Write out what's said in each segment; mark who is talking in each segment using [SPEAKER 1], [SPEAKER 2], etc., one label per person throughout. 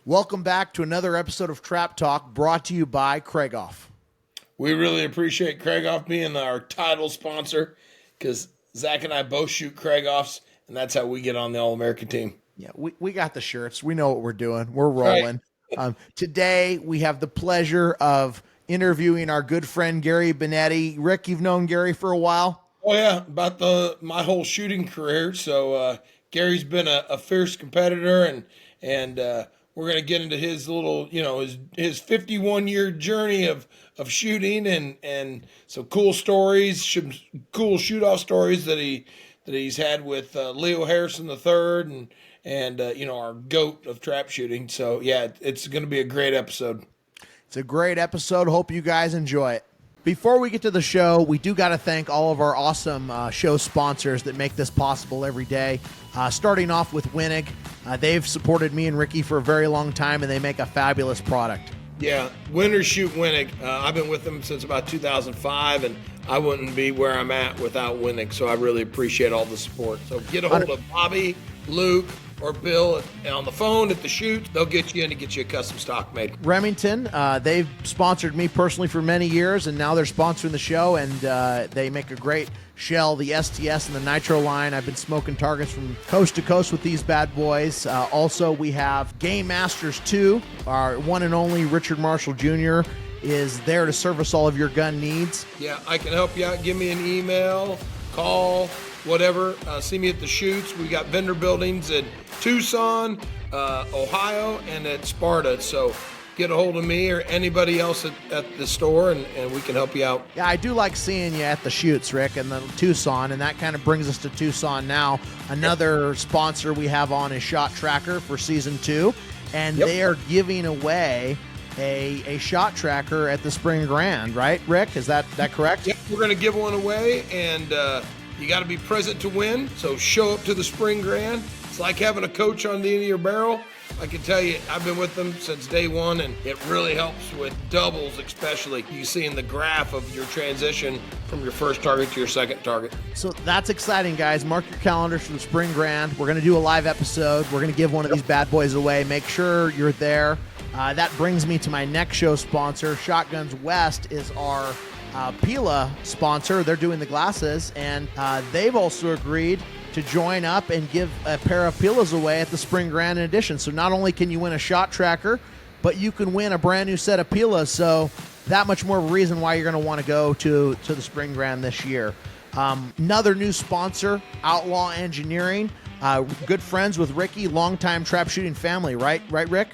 [SPEAKER 1] Welcome back to another episode of Trap Talk, brought to you by Krieghoff.
[SPEAKER 2] We really appreciate Krieghoff being our title sponsor, because Zach and I both shoot Krieghoffs, and that's how we get on the All-American team.
[SPEAKER 1] Yeah, we got the shirts. We know what we're doing. We're rolling. Right. Today, we have the pleasure of interviewing our good friend, Gary Bonetti. Rick, you've known Gary for a while?
[SPEAKER 2] Oh, yeah, about my whole shooting career. So Gary's been a fierce competitor, and we're going to get into his little, his 51-year journey of shooting and some cool stories, some cool shoot-off stories that he's had with Leo Harrison III and our GOAT of trap shooting. So, yeah, it's going to be a great episode.
[SPEAKER 1] It's a great episode. Hope you guys enjoy it. Before we get to the show, we do got to thank all of our awesome show sponsors that make this possible every day. Starting off with Wenig. They've supported me and Ricky for a very long time, and they make a fabulous product.
[SPEAKER 2] Yeah, winners shoot Wenig. I've been with them since about 2005, and I wouldn't be where I'm at without Wenig, so I really appreciate all the support. So get a hold of Bobby, Luke, or Bill on the phone at the shoot. They'll get you in to get you a custom stock made.
[SPEAKER 1] Remington, they've sponsored me personally for many years, and now they're sponsoring the show, and they make a great shell, the STS and the Nitro line. I've been smoking targets from coast to coast with these bad boys. Also, we have Game Masters 2. Our one and only Richard Marshall Jr. is there to service all of your gun needs.
[SPEAKER 2] Yeah, I can help you out. Give me an email, call, whatever. See me at the shoots. We got vendor buildings in Tucson, Ohio, and at Sparta. So get a hold of me or anybody else at the store, and we can help you out.
[SPEAKER 1] Yeah, I do like seeing you at the shoots, Rick, and the Tucson, and that kind of brings us to Tucson now. Another sponsor we have on is Shot Tracker for Season 2, and they are giving away a shot tracker at the Spring Grand, right, Rick? Is that correct?
[SPEAKER 2] Yep, we're going to give one away, and you got to be present to win, so show up to the Spring Grand. It's like having a coach on the end of your barrel. I can tell you, I've been with them since day one, and it really helps with doubles especially. You see in the graph of your transition from your first target to your second target.
[SPEAKER 1] So that's exciting, guys. Mark your calendars for the Spring Grand. We're going to do a live episode. We're going to give one of these bad boys away. Make sure you're there. That brings me to my next show sponsor. Shotguns West is our Pillas sponsor. They're doing the glasses, and they've also agreed to join up and give a pair of Pillas away at the Spring Grand edition. So not only can you win a shot tracker, but you can win a brand new set of Pillas. So that much more of a reason why you're going to want to go to the Spring Grand this year. Another new sponsor, Outlaw Engineering. Good friends with Ricky, longtime trap shooting family, right, Rick?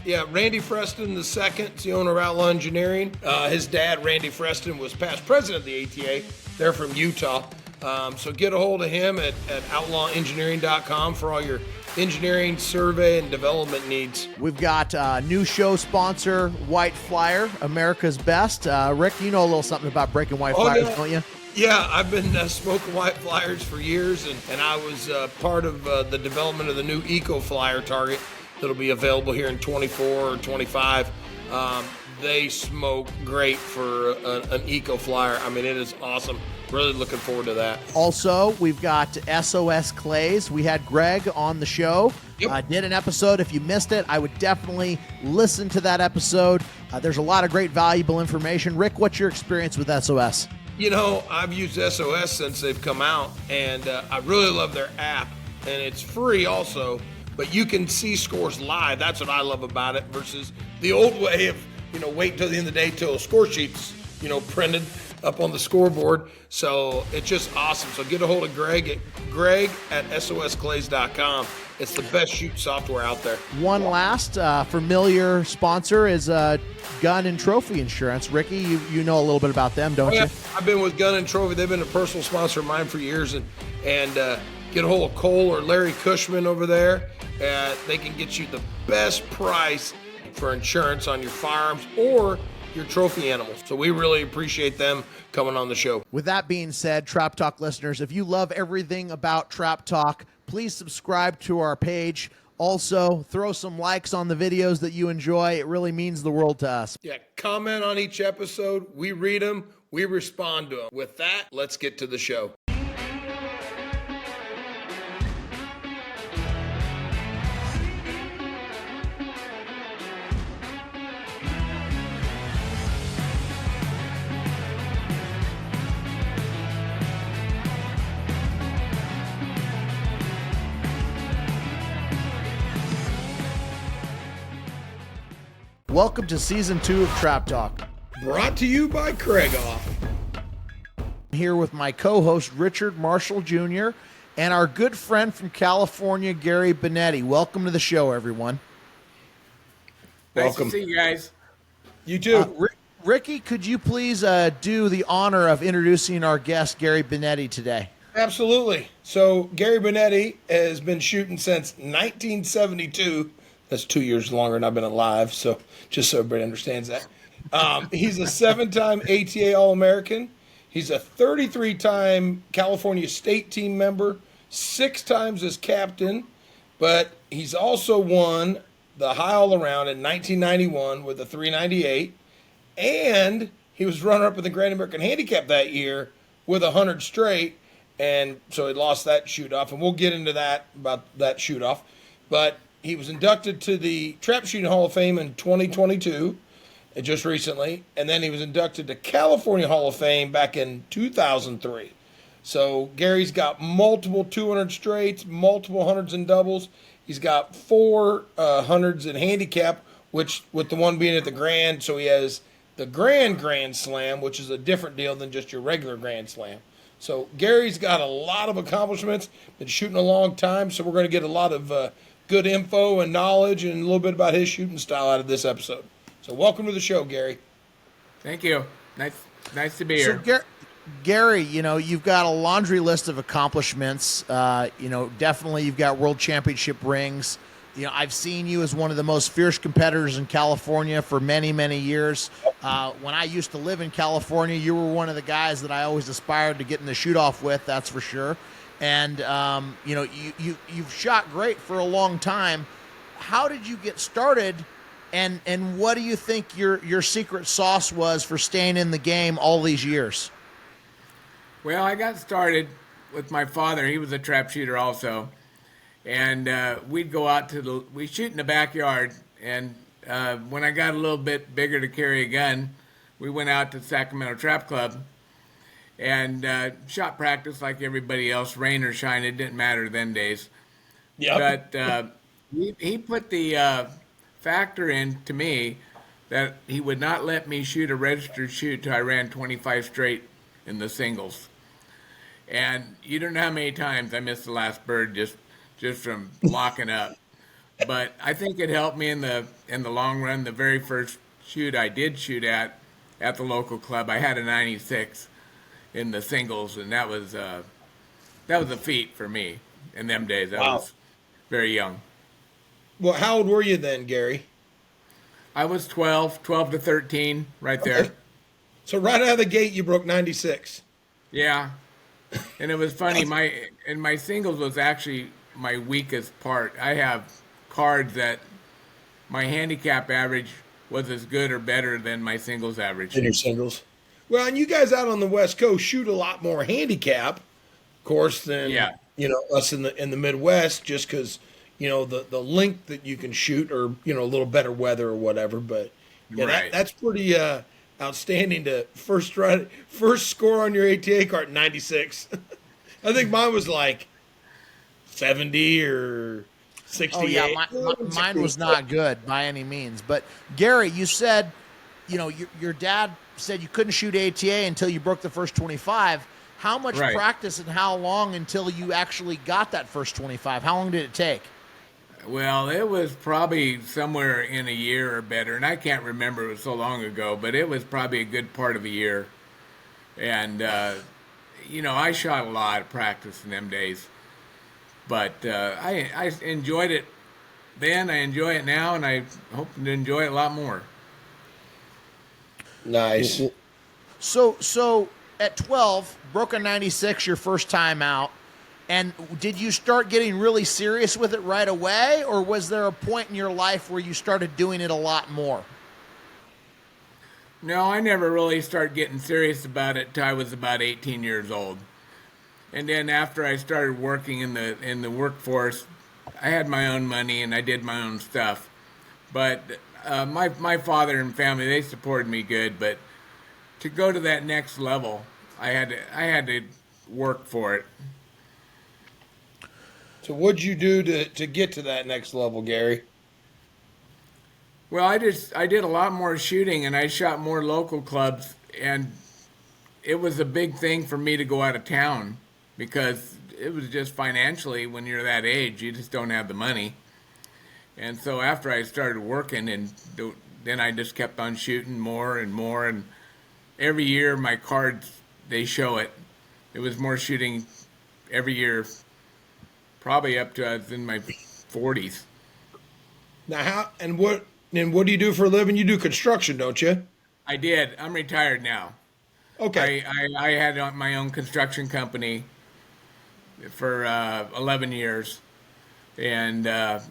[SPEAKER 2] Yeah, Randy Freston II is the owner of Outlaw Engineering. His dad, Randy Freston, was past president of the ATA. They're from Utah. So get a hold of him at outlawengineering.com for all your engineering, survey, and development needs.
[SPEAKER 1] We've got a new show sponsor, White Flyer, America's Best. Rick, you know a little something about breaking white flyers, don't you?
[SPEAKER 2] Yeah, I've been smoking white flyers for years, and I was part of the development of the new Eco Flyer target that'll be available here in 24 or 25. They smoke great for an Eco Flyer. I mean, it is awesome. Really looking forward to that.
[SPEAKER 1] Also, we've got SOS Clays. We had Greg on the show. Did an episode. If you missed it, I would definitely listen to that episode. There's a lot of great valuable information. Rick, what's your experience with SOS?
[SPEAKER 2] You know, I've used SOS since they've come out, and I really love their app, and it's free also, but you can see scores live. That's what I love about it versus the old way of, wait until the end of the day till a score sheet's, printed up on the scoreboard. So it's just awesome. So get a hold of Greg at sosclays.com. It's the best shoot software out there.
[SPEAKER 1] One last familiar sponsor is Gun and Trophy Insurance. Ricky, you know a little bit about them, don't you?
[SPEAKER 2] I've been with Gun and Trophy. They've been a personal sponsor of mine for years. And get a hold of Cole or Larry Cushman over there. They can get you the best price for insurance on your firearms or your trophy animals. So we really appreciate them coming on the show.
[SPEAKER 1] With that being said, Trap Talk listeners, if you love everything about Trap Talk, please subscribe to our page. Also, throw some likes on the videos that you enjoy. It really means the world to us.
[SPEAKER 2] Yeah, comment on each episode. We read them. We respond to them. With that, let's get to the show.
[SPEAKER 1] Welcome to Season 2 of Trap Talk.
[SPEAKER 2] Brought to you by Krieghoff.
[SPEAKER 1] I'm here with my co-host, Richard Marshall Jr., and our good friend from California, Gary Bonetti. Welcome to the show, everyone.
[SPEAKER 2] Welcome.
[SPEAKER 3] Nice to see you guys.
[SPEAKER 2] You too.
[SPEAKER 1] Ricky, could you please do the honor of introducing our guest, Gary Bonetti, today?
[SPEAKER 2] Absolutely. So Gary Bonetti has been shooting since 1972. That's 2 years longer than I've been alive, so just so everybody understands that. He's a 7-time ATA All-American. He's a 33-time California State Team member, 6 times as captain, but he's also won the High All-Around in 1991 with a 398, and he was runner-up in the Grand American Handicap that year with 100 straight, and so he lost that shoot-off, and we'll get into that, about that shoot-off. But he was inducted to the Trapshooting Hall of Fame in 2022, just recently, and then he was inducted to California Hall of Fame back in 2003. So Gary's got multiple 200 straights, multiple hundreds and doubles. He's got 4 hundreds in handicap, which with the one being at the Grand, so he has the Grand Slam, which is a different deal than just your regular Grand Slam. So Gary's got a lot of accomplishments, been shooting a long time, so we're going to get a lot of good info and knowledge and a little bit about his shooting style out of this episode. So welcome to the show, Gary.
[SPEAKER 3] Thank you. Nice to be here.
[SPEAKER 1] So, Gary, you know, you've got a laundry list of accomplishments. Definitely you've got world championship rings. You know, I've seen you as one of the most fierce competitors in California for many, many years. When I used to live in California, you were one of the guys that I always aspired to get in the shoot-off with, that's for sure. And, you've shot great for a long time. How did you get started, and what do you think your secret sauce was for staying in the game all these years?
[SPEAKER 3] Well, I got started with my father. He was a trap shooter also. And we'd go out we shoot in the backyard. And when I got a little bit bigger to carry a gun, we went out to Sacramento Trap Club and shot practice like everybody else, rain or shine. It didn't matter them days.
[SPEAKER 2] Yep.
[SPEAKER 3] But he put the factor in to me that he would not let me shoot a registered shoot till I ran 25 straight in the singles. And you don't know how many times I missed the last bird just from locking up. But I think it helped me in the long run. The very first shoot I did shoot at the local club, I had a 96 in the singles, and that was a feat for me in them days. I was very young.
[SPEAKER 2] Well, how old were you then, Gary?
[SPEAKER 3] I was 12 to 13, right there.
[SPEAKER 2] Okay. So right out of the gate, you broke 96.
[SPEAKER 3] Yeah. And it was funny, my singles was actually my weakest part. I have cards that my handicap average was as good or better than my singles average.
[SPEAKER 2] In your singles. Well, and you guys out on the West Coast shoot a lot more handicap, of course, than us in the Midwest, just because the length that you can shoot, or a little better weather or whatever. But
[SPEAKER 3] right.
[SPEAKER 2] that's pretty outstanding to first score on your ATA card 96. I think mine was like 70 or 68.
[SPEAKER 1] Oh yeah, mine was not good by any means. But Gary, you said, your dad said you couldn't shoot ATA until you broke the first 25. How much
[SPEAKER 3] Right.
[SPEAKER 1] practice and how long until you actually got that first 25? How long did it take?
[SPEAKER 3] Well, it was probably somewhere in a year or better, and I can't remember, it was so long ago, but it was probably a good part of a year. And, I shot a lot of practice in them days. But I enjoyed it then, I enjoy it now, and I hope to enjoy it a lot more.
[SPEAKER 2] Nice.
[SPEAKER 1] So at 12, broke a 96 your first time out. And did you start getting really serious with it right away, or was there a point in your life where you started doing it a lot more?
[SPEAKER 3] No, I never really started getting serious about it till I was about 18 years old. And then after I started working in the workforce, I had my own money and I did my own stuff. But my father and family, they supported me good. But to go to that next level, I had to work for it.
[SPEAKER 2] So what'd you do to get to that next level, Gary?
[SPEAKER 3] Well, I did a lot more shooting, and I shot more local clubs, and it was a big thing for me to go out of town because it was just financially, when you're that age, you just don't have the money. And so after I started working, then I just kept on shooting more and more, and every year my cards, they show it. It was more shooting every year, probably up to I was in my 40s.
[SPEAKER 2] Now, what do you do for a living? You do construction, don't you?
[SPEAKER 3] I did. I'm retired now.
[SPEAKER 2] Okay.
[SPEAKER 3] I had my own construction company for 11 years, and now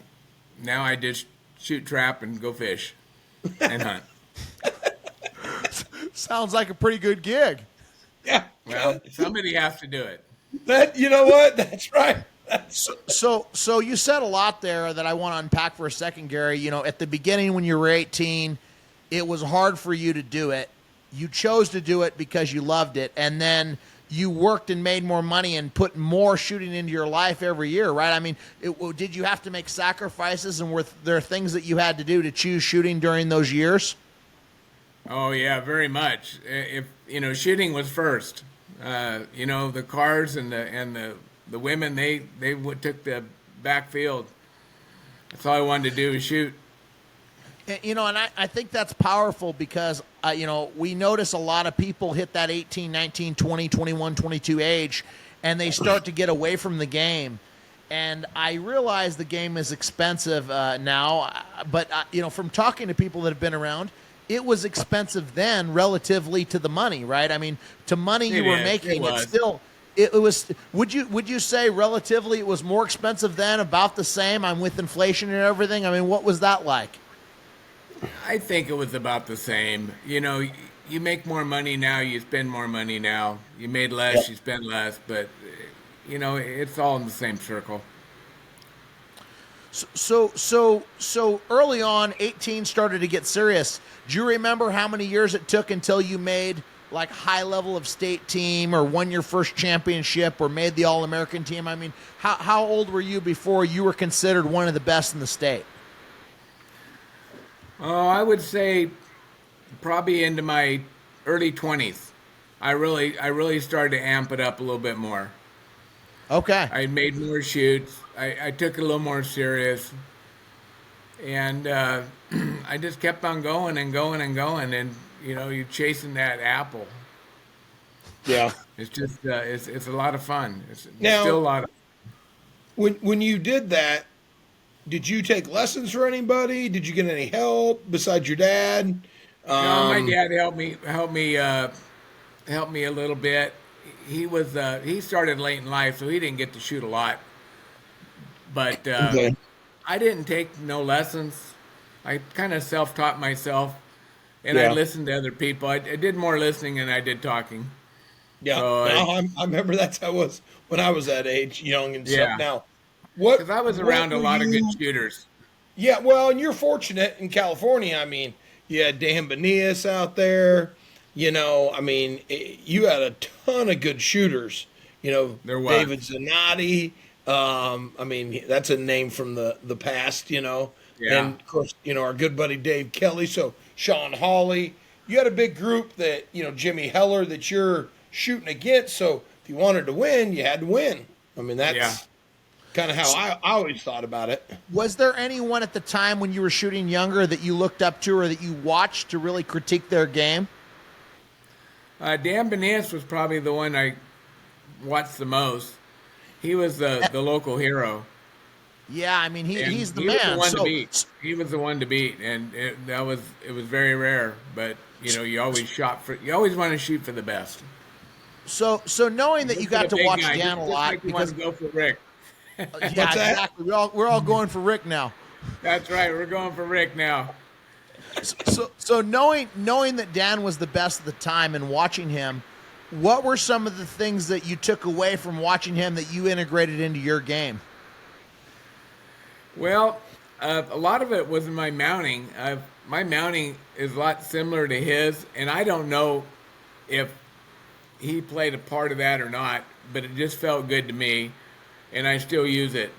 [SPEAKER 3] I just shoot trap and go fish and hunt.
[SPEAKER 1] Sounds like a pretty good gig.
[SPEAKER 2] Yeah.
[SPEAKER 3] Well, somebody has to do it.
[SPEAKER 2] You know what? That's right.
[SPEAKER 1] So you said a lot there that I want to unpack for a second, Gary. You know, at the beginning when you were 18, it was hard for you to do it. You chose to do it because you loved it, and then you worked and made more money and put more shooting into your life every year, right? I mean, did you have to make sacrifices, and were there things that you had to do to choose shooting during those years?
[SPEAKER 3] Oh yeah, very much. If shooting was first. The cars and the women, they took the backfield. That's all I wanted to do was shoot.
[SPEAKER 1] And I think that's powerful because, we notice a lot of people hit that 18, 19, 20, 21, 22 age, and they start to get away from the game. And I realize the game is expensive now, but, from talking to people that have been around, it was expensive then relatively to the money, right? I mean, to money you were making, it's still... It was. Would you say relatively it was more expensive then, about the same? I'm with inflation and everything. I mean, what was that like?
[SPEAKER 3] I think it was about the same. You make more money now, you spend more money now. You made less, you spend less, but it's all in the same circle.
[SPEAKER 1] So early on, 18 started to get serious. Do you remember how many years it took until you made like high level of state team or won your first championship or made the All-American team? I mean, how old were you before you were considered one of the best in the state?
[SPEAKER 3] Oh, I would say probably into my early 20s. I really started to amp it up a little bit more.
[SPEAKER 1] Okay.
[SPEAKER 3] I made more shoots. I took it a little more serious. And I just kept on going and going and going, and you're chasing that apple.
[SPEAKER 2] Yeah.
[SPEAKER 3] It's just it's a lot of fun. It's
[SPEAKER 2] Now,
[SPEAKER 3] still a lot of
[SPEAKER 2] when you did that, did you take lessons for anybody? Did you get any help besides your dad?
[SPEAKER 3] My dad helped me a little bit. He started late in life, so he didn't get to shoot a lot. But
[SPEAKER 2] Okay.
[SPEAKER 3] I didn't take no lessons. I kind of self-taught myself, and
[SPEAKER 2] Yeah.
[SPEAKER 3] I listened to other people. I did more listening than I did talking.
[SPEAKER 2] Yeah.
[SPEAKER 3] So,
[SPEAKER 2] I remember that's how it was when I was that age, young and
[SPEAKER 3] Yeah.
[SPEAKER 2] stuff. Now, what?
[SPEAKER 3] Because I was
[SPEAKER 2] what
[SPEAKER 3] around a
[SPEAKER 2] were
[SPEAKER 3] lot of good
[SPEAKER 2] you-
[SPEAKER 3] shooters.
[SPEAKER 2] Yeah, well, and you're fortunate in California. I mean, you had Dan Benias out there. You had a ton of good shooters.
[SPEAKER 3] There was.
[SPEAKER 2] David Zanotti. That's a name from the past.
[SPEAKER 3] Yeah.
[SPEAKER 2] And of course, our good buddy Dave Kelly. So Sean Hawley. You had a big group that Jimmy Heller that you're shooting against. So if you wanted to win, you had to win. That's kind of how I always thought about it.
[SPEAKER 1] Was there anyone at the time when you were shooting younger that you looked up to or that you watched to really critique their game?
[SPEAKER 3] Dan Benias was probably the one I watched the most. He was the local hero.
[SPEAKER 1] Yeah, I mean he's the
[SPEAKER 3] he
[SPEAKER 1] man.
[SPEAKER 3] Was the one to beat. He was the one to beat, and it was very rare. But you always want to shoot for the best.
[SPEAKER 1] So knowing that you got to watch Dan a lot
[SPEAKER 3] like because go for Rick.
[SPEAKER 1] Yeah, exactly. We're all going for Rick now.
[SPEAKER 3] That's right. We're going for Rick now.
[SPEAKER 1] So knowing that Dan was the best at the time and watching him, what were some of the things that you took away from watching him that you integrated into your game?
[SPEAKER 3] Well, a lot of it was in my mounting. My mounting is a lot similar to his, and I don't know if he played a part of that or not, but it just felt good to me, and I still use it.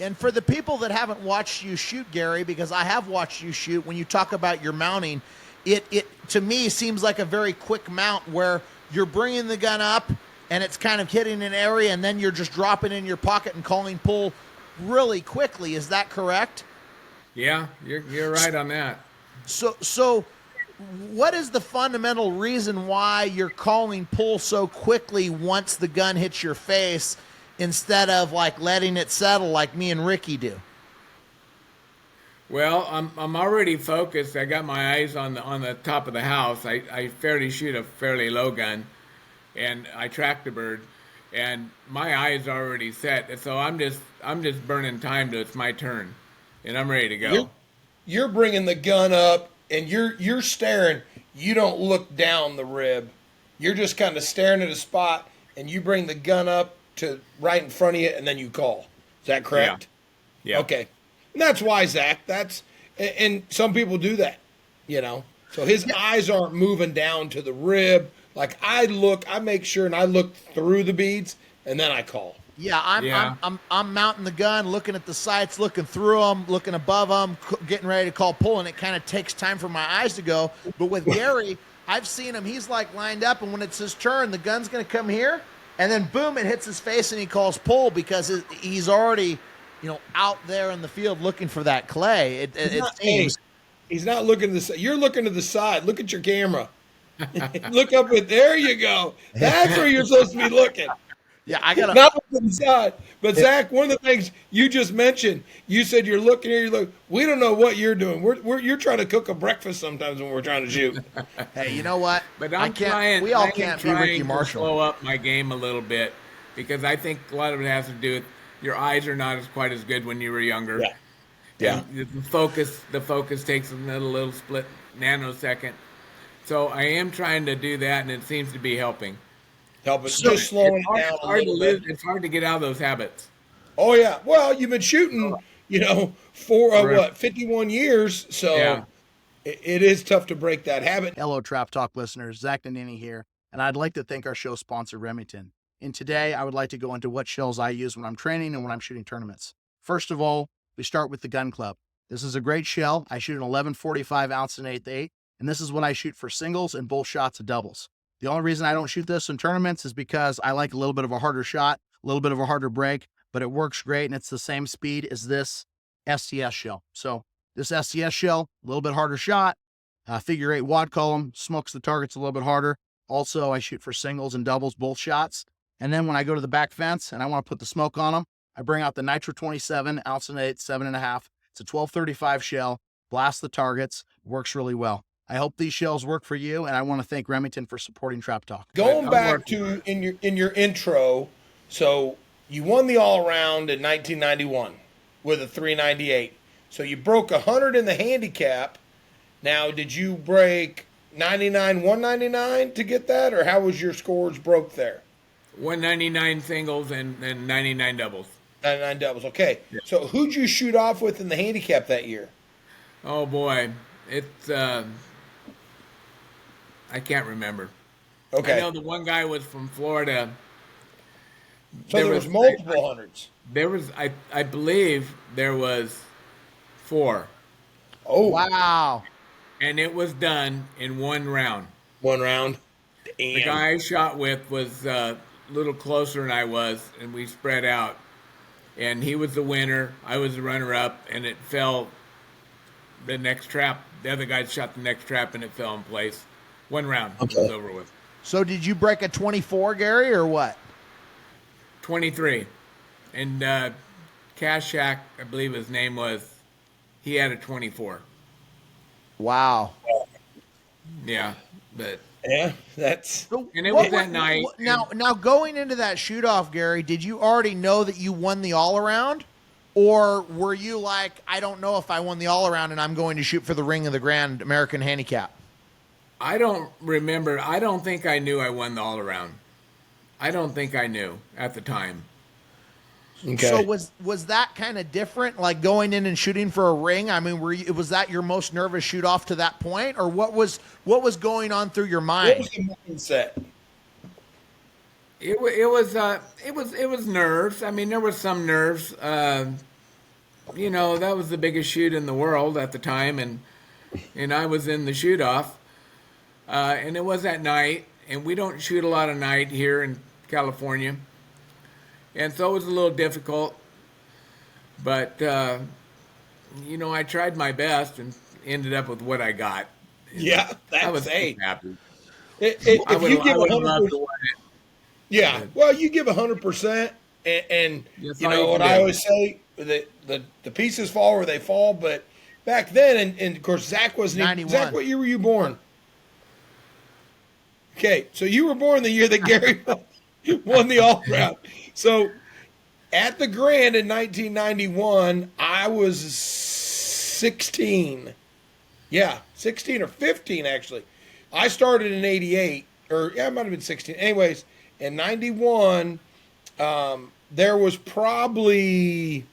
[SPEAKER 1] And for the people that haven't watched you shoot, Gary, because I have watched you shoot, when you talk about your mounting, it to me seems like a very quick mount where you're bringing the gun up and it's kind of hitting an area and then you're just dropping in your pocket and calling pull really quickly. Is that correct?
[SPEAKER 3] Yeah, you're right on that.
[SPEAKER 1] So what is the fundamental reason why you're calling pull so quickly once the gun hits your face instead of like letting it settle like me and Ricky do?
[SPEAKER 3] Well, I'm already focused. I got my eyes on the top of the house. I fairly shoot a fairly low gun, and I track the bird, and my eyes are already set. So I'm just burning time till it's my turn, and I'm ready to go.
[SPEAKER 2] You're bringing the gun up, and you're staring. You don't look down the rib. You're just kind of staring at a spot, and you bring the gun up to right in front of you, and then you call. Is that correct?
[SPEAKER 3] Yeah.
[SPEAKER 2] Okay. And that's why, Zach. And some people do that, So his eyes aren't moving down to the rib. Like I make sure and I look through the beads, and then I call.
[SPEAKER 1] Yeah, I'm mounting the gun, looking at the sights, looking through them, looking above them, getting ready to call pull, and it kind of takes time for my eyes to go. But with Gary, I've seen him. He's like lined up, and when it's his turn, the gun's going to come here, and then boom, it hits his face, and he calls pull because he's already, out there in the field looking for that clay. It seems.
[SPEAKER 2] He's not looking to the side. You're looking to the side. Look at your camera. Look up at there. You go. That's where you're supposed to be looking.
[SPEAKER 1] Yeah, I got
[SPEAKER 2] not looking inside. But Zach, one of the things you just mentioned, you said you're looking here. You look. We don't know what you're doing. You're trying to cook a breakfast sometimes when we're trying to shoot.
[SPEAKER 1] Hey, you know what?
[SPEAKER 3] But
[SPEAKER 1] we all can't be Ricky Marshall.
[SPEAKER 3] Slow up my game a little bit because I think a lot of it has to do with your eyes are not quite as good when you were younger.
[SPEAKER 2] Yeah.
[SPEAKER 3] The focus takes a little split nanosecond. So I am trying to do that, and it seems to be helping.
[SPEAKER 2] Just slowing it down a little bit.
[SPEAKER 3] It's hard to get out of those habits.
[SPEAKER 2] Oh yeah. Well, you've been shooting, for 51 years, so it is tough to break that habit.
[SPEAKER 1] Hello, Trap Talk listeners. Zach Nannini here, and I'd like to thank our show sponsor, Remington. And today, I would like to go into what shells I use when I'm training and when I'm shooting tournaments. First of all, we start with the Gun Club. This is a great shell. I shoot an 11.45 ounce and 1/8, and this is what I shoot for singles and both shots of doubles. The only reason I don't shoot this in tournaments is because I like a little bit of a harder shot, a little bit of a harder break, but it works great, and it's the same speed as this STS shell. So this STS shell, a little bit harder shot, figure 8 wad column, smokes the targets a little bit harder. Also, I shoot for singles and doubles, both shots. And then when I go to the back fence and I want to put the smoke on them, I bring out the Nitro 27 ounce and 1/8, 7.5. It's a 1235 shell, blast the targets, works really well. I hope these shells work for you, and I want to thank Remington for supporting Trap Talk.
[SPEAKER 2] Going back to in your intro, so you won the all-around in 1991 with a 398. So you broke 100 in the handicap. Now, did you break 99, 199 to get that, or how was your scores broke there?
[SPEAKER 3] 199 singles and 99 doubles.
[SPEAKER 2] 99 doubles, okay. Yeah. So who'd you shoot off with in the handicap that year?
[SPEAKER 3] Oh, boy. It's, I can't remember. Okay. I know the one guy was from Florida.
[SPEAKER 2] So there was multiple hundreds.
[SPEAKER 3] There was, I believe there was 4.
[SPEAKER 2] Oh.
[SPEAKER 1] Wow.
[SPEAKER 3] And it was done in one round.
[SPEAKER 2] One round? Damn.
[SPEAKER 3] The guy I shot with was a little closer than I was, and we spread out. And he was the winner. I was the runner-up, and it fell the next trap. The other guy shot the next trap, and it fell in place. One round. Okay. It was over with.
[SPEAKER 1] So did you break a 24, Gary, or what?
[SPEAKER 3] 23. And Cash Shack, I believe his name was, he had a 24.
[SPEAKER 1] Wow.
[SPEAKER 3] Yeah, but...
[SPEAKER 2] Yeah, that's...
[SPEAKER 3] And it was that night.
[SPEAKER 1] Now, going into that shoot-off, Gary, did you already know that you won the all-around? Or were you like, I don't know if I won the all-around and I'm going to shoot for the ring of the Grand American Handicap?
[SPEAKER 3] I don't remember. I don't think I knew I won the all-around. I don't think I knew at the time.
[SPEAKER 1] Okay. So was that kind of different, like going in and shooting for a ring? I mean, was that your most nervous shoot off to that point, or what was going on through your mind?
[SPEAKER 2] What was the mindset?
[SPEAKER 3] It was nerves. I mean, there was some nerves. that was the biggest shoot in the world at the time, and I was in the shoot off, and it was at night, and we don't shoot a lot of night here in California, and so it was a little difficult, but I tried my best and ended up with what I got.
[SPEAKER 2] Yeah,
[SPEAKER 3] I was
[SPEAKER 2] hey.
[SPEAKER 3] happy.
[SPEAKER 2] If
[SPEAKER 3] I
[SPEAKER 2] you give
[SPEAKER 3] would have loved
[SPEAKER 2] 100%,
[SPEAKER 3] to win it.
[SPEAKER 2] yeah. Well, you give 100%, and
[SPEAKER 3] That's
[SPEAKER 2] you
[SPEAKER 3] all
[SPEAKER 2] know
[SPEAKER 3] you
[SPEAKER 2] what
[SPEAKER 3] can
[SPEAKER 2] I
[SPEAKER 3] do.
[SPEAKER 2] always say: the pieces fall where they fall. But back then, and of course, Zach wasn't.
[SPEAKER 1] 91.
[SPEAKER 2] Zach, what year were you born? Okay, so you were born the year that Gary won the all round. So at the Grand in 1991, I was 16. Yeah, 16 or 15 actually. I started in 88, or yeah, it might have been 16. Anyways, in 91, there was probably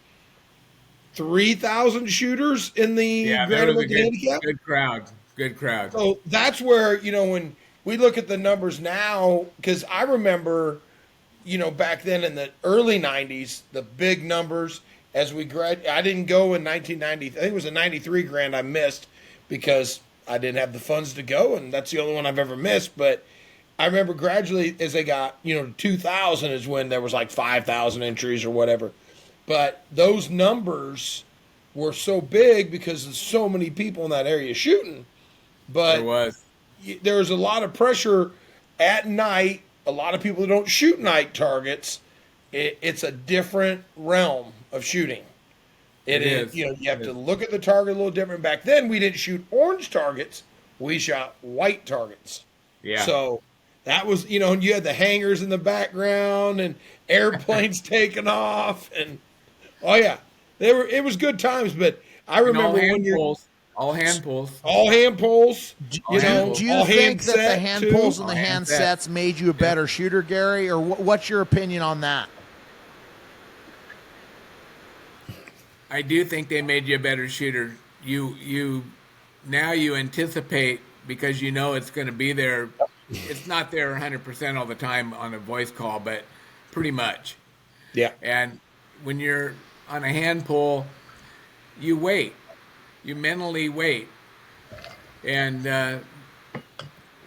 [SPEAKER 2] 3,000 shooters in the
[SPEAKER 3] Yeah, there
[SPEAKER 2] Grand
[SPEAKER 3] was a
[SPEAKER 2] Olympic Handicap.
[SPEAKER 3] good crowd. Good crowd.
[SPEAKER 2] So that's where, when we look at the numbers now, because I remember, back then in the early 90s, the big numbers as we I didn't go in 1990. I think it was a 93 Grand I missed because I didn't have the funds to go, and that's the only one I've ever missed. But I remember gradually as they got, 2000 is when there was like 5,000 entries or whatever. But those numbers were so big because there's so many people in that area shooting. But
[SPEAKER 3] There was.
[SPEAKER 2] there was a lot of pressure at night. A lot of people that don't shoot night targets. It's a different realm of shooting. It is. You have to look at the target a little different. Back then, we didn't shoot orange targets. We shot white targets.
[SPEAKER 3] Yeah.
[SPEAKER 2] So that was, and you had the hangars in the background and airplanes taking off. And, oh, yeah. It was good times, but I remember when you're.
[SPEAKER 3] All hand pulls.
[SPEAKER 2] All hand pulls.
[SPEAKER 1] Do you
[SPEAKER 2] all
[SPEAKER 1] think that the
[SPEAKER 2] set,
[SPEAKER 1] hand
[SPEAKER 2] too.
[SPEAKER 1] pulls and the
[SPEAKER 3] All hand
[SPEAKER 1] hand sets made you a better shooter, Gary? Or what's your opinion on that?
[SPEAKER 3] I do think they made you a better shooter. Now you anticipate because you know it's going to be there. It's not there 100% all the time on a voice call, but pretty much.
[SPEAKER 2] Yeah.
[SPEAKER 3] And when you're on a hand pull, you wait. You mentally wait. And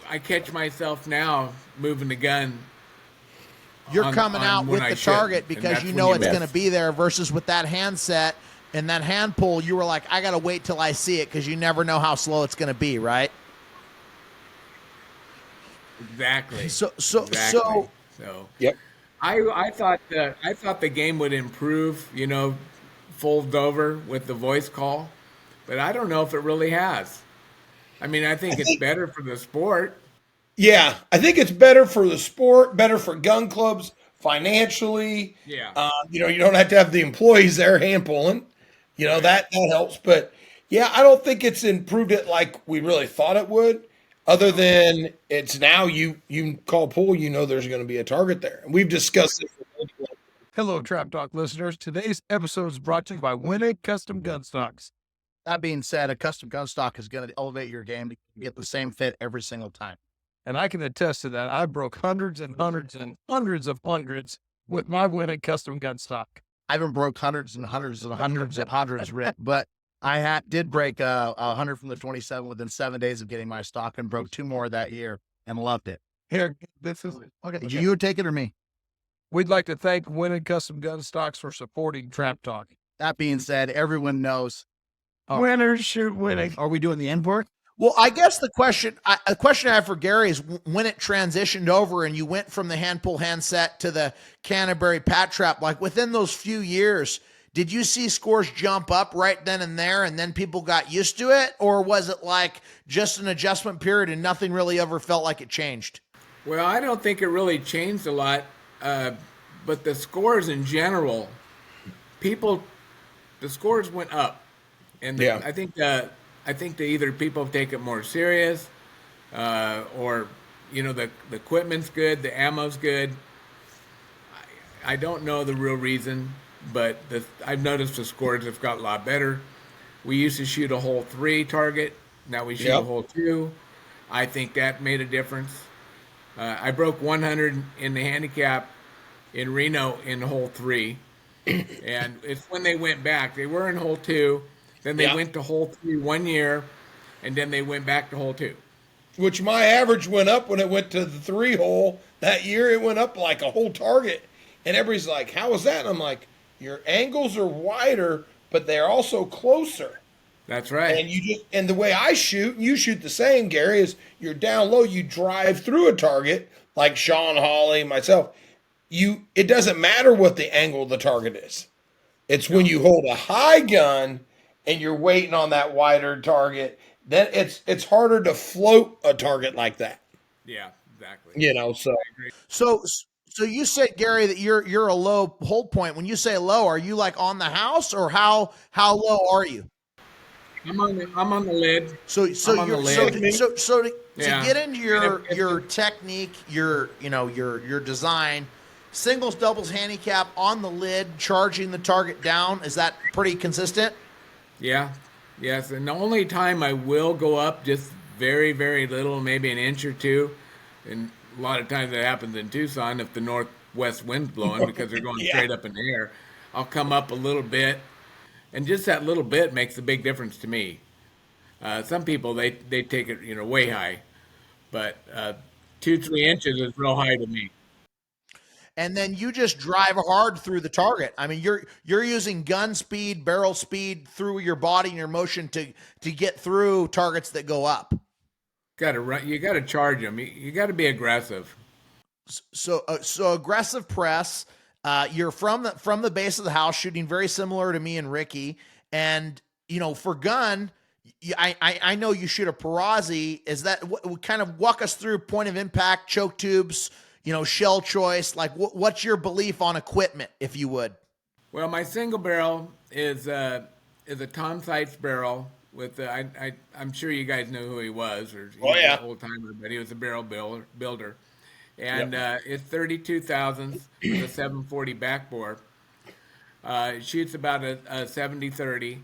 [SPEAKER 3] I catch myself now moving the gun.
[SPEAKER 1] You're coming out
[SPEAKER 3] when
[SPEAKER 1] with
[SPEAKER 3] I
[SPEAKER 1] the
[SPEAKER 3] should.
[SPEAKER 1] target
[SPEAKER 3] And
[SPEAKER 1] because
[SPEAKER 3] that's
[SPEAKER 1] you
[SPEAKER 3] when
[SPEAKER 1] know
[SPEAKER 3] you
[SPEAKER 1] it's
[SPEAKER 3] miss.
[SPEAKER 1] going to be there versus with that handset and that hand pull, you were like, I got to wait till I see it because you never know how slow it's going to be, right?
[SPEAKER 3] Exactly.
[SPEAKER 1] So
[SPEAKER 2] Yep.
[SPEAKER 3] I thought the game would improve, fold over with the voice call, but I don't know if it really has. I mean, I think it's better for the sport.
[SPEAKER 2] Yeah, I think it's better for the sport, better for gun clubs financially.
[SPEAKER 3] Yeah.
[SPEAKER 2] You don't have to have the employees there hand pulling. That helps. But yeah, I don't think it's improved it like we really thought it would. Other than it's now you call pull, there's going to be a target there, and we've discussed it.
[SPEAKER 4] Hello, Trap Talk listeners. Today's episode is brought to you by Wenig Custom Gun Stocks.
[SPEAKER 5] That being said, a custom gun stock is going to elevate your game to get the same fit every single time.
[SPEAKER 4] And I can attest to that. I broke hundreds and hundreds and hundreds of hundreds with my Wenig Custom Gun Stock.
[SPEAKER 5] I haven't broke hundreds and hundreds and hundreds and hundreds, Rick, but I did break 100 from the 27 within 7 days of getting my stock and broke 2 more that year and loved it.
[SPEAKER 4] Here, this is
[SPEAKER 5] Okay. You would take it or me?
[SPEAKER 4] We'd like to thank Wenig Custom Gun Stocks for supporting Trap Talk.
[SPEAKER 5] That being said, everyone knows.
[SPEAKER 4] Winners shoot Wenig.
[SPEAKER 5] Are we doing the import?
[SPEAKER 1] Well, I guess the question I have for Gary is when it transitioned over and you went from the hand pull handset to the Canterbury Pat Trap, like within those few years, did you see scores jump up right then and there and then people got used to it? Or was it like just an adjustment period and nothing really ever felt like it changed?
[SPEAKER 3] Well, I don't think it really changed a lot, but the scores in general, the scores went up. And I think that either people take it more serious, or the equipment's good, the ammo's good. I don't know the real reason, but I've noticed the scores have got a lot better. We used to shoot a hole 3 target, now we shoot a hole 2. I think that made a difference. I broke 100 in the handicap in Reno in hole 3, And it's when they went back. They were in hole 2, then they
[SPEAKER 2] Yeah.
[SPEAKER 3] went to hole 3 1 year, and then they went back to hole 2.
[SPEAKER 2] Which my average went up when it went to the 3 hole that year. It went up like a whole target, and everybody's like, "How is that?" And I'm like, "Your angles are wider, but they're also closer."
[SPEAKER 3] That's right.
[SPEAKER 2] And the way I shoot, and you shoot the same, Gary, is you're down low, you drive through a target like Sean Hawley, myself. It doesn't matter what the angle of the target is. It's when you hold a high gun and you're waiting on that wider target, then it's harder to float a target like that.
[SPEAKER 3] Yeah, exactly.
[SPEAKER 1] So you said, Gary, that you're a low hold point. When you say low, are you like on the house, or how low are you?
[SPEAKER 3] I'm on the lid.
[SPEAKER 1] So
[SPEAKER 3] I'm on the lid.
[SPEAKER 1] to
[SPEAKER 3] Yeah.
[SPEAKER 1] get into
[SPEAKER 3] And
[SPEAKER 1] your technique, your design, singles, doubles, handicap on the lid, charging the target down, is that pretty consistent?
[SPEAKER 3] Yeah. Yes. And the only time I will go up just very, very little, maybe an inch or two, and a lot of times that happens in Tucson if the northwest wind's blowing because they're going straight up in the air. I'll come up a little bit, and just that little bit makes a big difference to me. Some people they take it way high, but 2-3 inches is real high to me.
[SPEAKER 1] And then you just drive hard through the target. I mean, you're using gun speed, barrel speed through your body and your motion to get through targets that go up.
[SPEAKER 3] Got to run. You got to charge them. You got to be aggressive.
[SPEAKER 1] So aggressive press. You're from the base of the house, shooting very similar to me and Ricky. And for gun, I know you shoot a Perazzi. Is that kind of walk us through point of impact, choke tubes, shell choice? Like what's your belief on equipment, if you would?
[SPEAKER 3] Well, my single barrel is a Tom Seitz barrel with I'm sure you guys know who he was, or he's an old timer, but he was a barrel builder. And it's 32 thousandths with a 740 backbore. It shoots about a 70-30,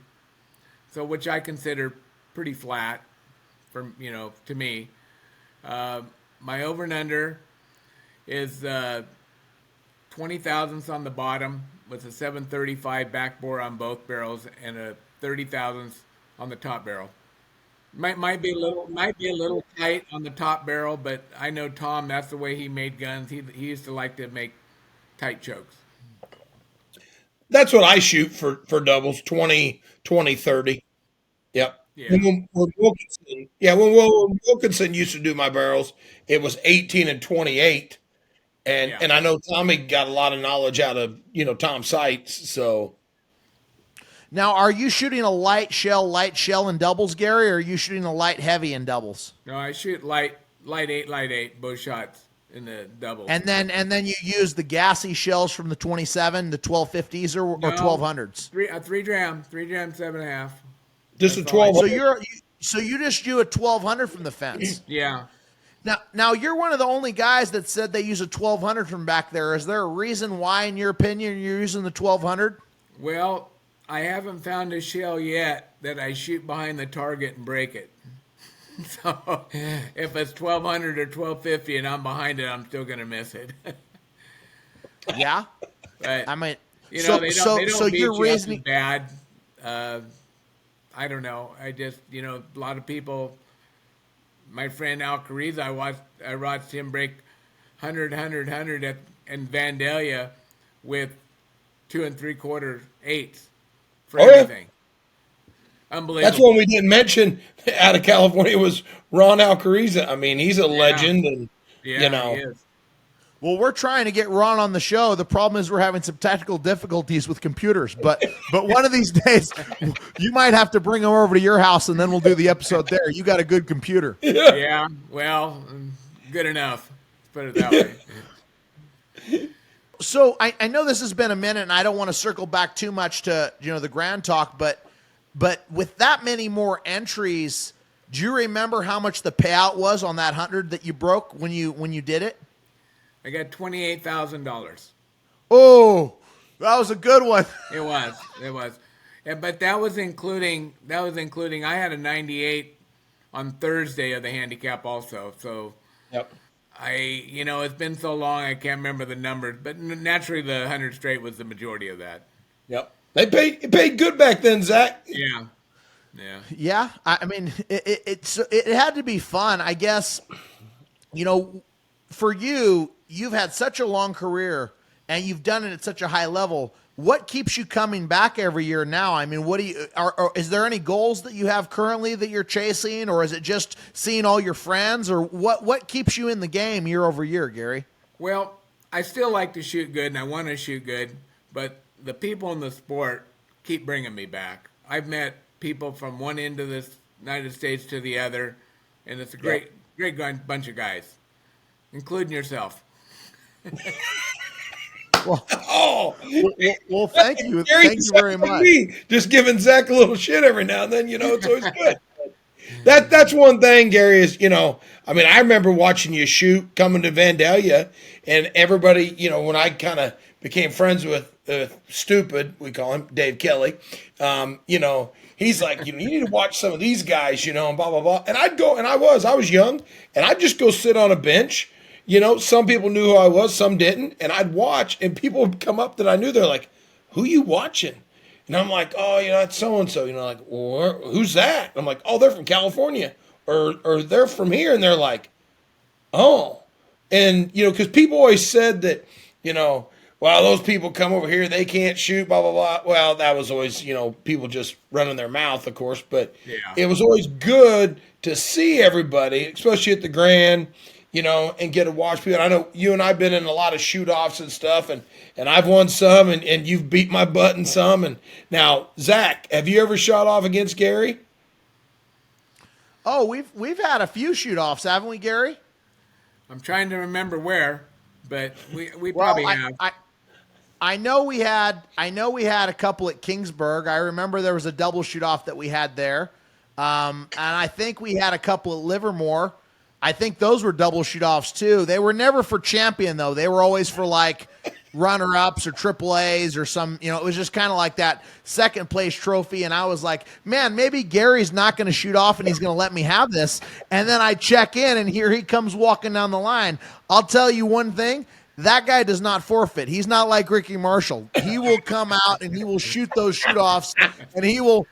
[SPEAKER 3] so which I consider pretty flat to me. My over and under is 20 thousandths on the bottom with a 735 backbore on both barrels and a 30 thousandths on the top barrel. Might be a little tight on the top barrel, but I know Tom. That's the way he made guns. He used to like to make tight chokes.
[SPEAKER 2] That's what I shoot for doubles, 20, 30. Yep.
[SPEAKER 3] Yeah.
[SPEAKER 2] When Wilkinson used to do my barrels, it was 18 and 28. And I know Tommy got a lot of knowledge out of, Tom Seitz. So
[SPEAKER 1] now, are you shooting a light shell in doubles, Gary, or are you shooting a light heavy in doubles?
[SPEAKER 3] No, I shoot light 8, both shots in the doubles.
[SPEAKER 1] And then you use the gassy shells from the 27, the 1250s or 1200s.
[SPEAKER 3] 3 dram, 7.5.
[SPEAKER 2] Just a 12.
[SPEAKER 1] So you just do a 1200 from the fence.
[SPEAKER 3] Yeah.
[SPEAKER 1] Now you're one of the only guys that said they use a 1200 from back there. Is there a reason why, in your opinion, you're using the 1200?
[SPEAKER 3] Well, I haven't found a shell yet that I shoot behind the target and break it. So if it's 1200 or 1250 and I'm behind it, I'm still going to miss it.
[SPEAKER 1] Yeah.
[SPEAKER 3] But
[SPEAKER 1] I mean,
[SPEAKER 3] they don't beat
[SPEAKER 1] you're
[SPEAKER 3] you
[SPEAKER 1] reasoning
[SPEAKER 3] up bad. I don't know. I just, a lot of people, my friend Al Cariza, I watched him break 100 in Vandalia with 2 3/4 eighths for everything. Unbelievable.
[SPEAKER 2] That's one we didn't mention out of California was Ron Alcariza. I mean, he's a legend, and
[SPEAKER 3] He is.
[SPEAKER 1] Well, we're trying to get Ron on the show. The problem is we're having some technical difficulties with computers. But one of these days, you might have to bring him over to your house, and then we'll do the episode there. You got a good computer.
[SPEAKER 3] Yeah, well, good enough. Let's put it that way.
[SPEAKER 1] So I know this has been a minute, and I don't want to circle back too much to the Grand Talk, but with that many more entries, do you remember how much the payout was on that 100 that you broke when you did it?
[SPEAKER 3] I got $28,000.
[SPEAKER 1] Oh, that was a good one.
[SPEAKER 3] It was. Yeah, but that was including. I had a 98 on Thursday of the handicap also. So,
[SPEAKER 2] yep.
[SPEAKER 3] It's been so long I can't remember the numbers, but naturally the 100 straight was the majority of that.
[SPEAKER 2] Yep. It paid good back then, Zach.
[SPEAKER 3] Yeah. Yeah.
[SPEAKER 1] Yeah, I mean, it had to be fun, I guess. For you, you've had such a long career and you've done it at such a high level. What keeps you coming back every year now? I mean, is there any goals that you have currently that you're chasing, or is it just seeing all your friends, or what keeps you in the game year over year, Gary?
[SPEAKER 3] Well, I still like to shoot good and I want to shoot good, but the people in the sport keep bringing me back. I've met people from one end of the United States to the other, and it's a great bunch of guys, including yourself.
[SPEAKER 1] Well, thank you.
[SPEAKER 2] Gary,
[SPEAKER 1] Thank you very much.
[SPEAKER 2] Just giving Zach a little shit every now and then, it's always good. That's one thing, Gary, is, I remember watching you shoot coming to Vandalia, and everybody, when I kind of became friends with Stupid, we call him, Dave Kelly, he's like, you need to watch some of these guys, and blah, blah, blah. And I'd go, and I was young, and I'd just go sit on a bench. Some people knew who I was, some didn't, and I'd watch, and people would come up that I knew. They're like, who you watching? And I'm like, oh, it's so-and-so. Like, well, who's that? And I'm like, oh, they're from California, or they're from here. And they're like, oh. And, because people always said that, well, those people come over here, they can't shoot, blah, blah, blah. Well, that was always, people just running their mouth, of course. But It was always good to see everybody, especially at the Grand, and get to watch people. I know you and I have been in a lot of shoot-offs and stuff, and I've won some, and you've beat my butt in some. And now, Zach, have you ever shot off against Gary?
[SPEAKER 1] Oh, we've had a few shoot-offs, haven't we, Gary?
[SPEAKER 3] I'm trying to remember where, but we probably have.
[SPEAKER 1] I know we had a couple at Kingsburg. I remember there was a double shoot-off that we had there, and I think we had a couple at Livermore. I think those were double shoot-offs too. They were never for champion though. They were always for like runner-ups or triple A's or some, it was just kind of like that second place trophy. And I was like, man, maybe Gary's not going to shoot off and he's going to let me have this. And then I check in and here he comes walking down the line. I'll tell you one thing. That guy does not forfeit. He's not like Ricky Marshall. He will come out and he will shoot those shoot-offs, and he will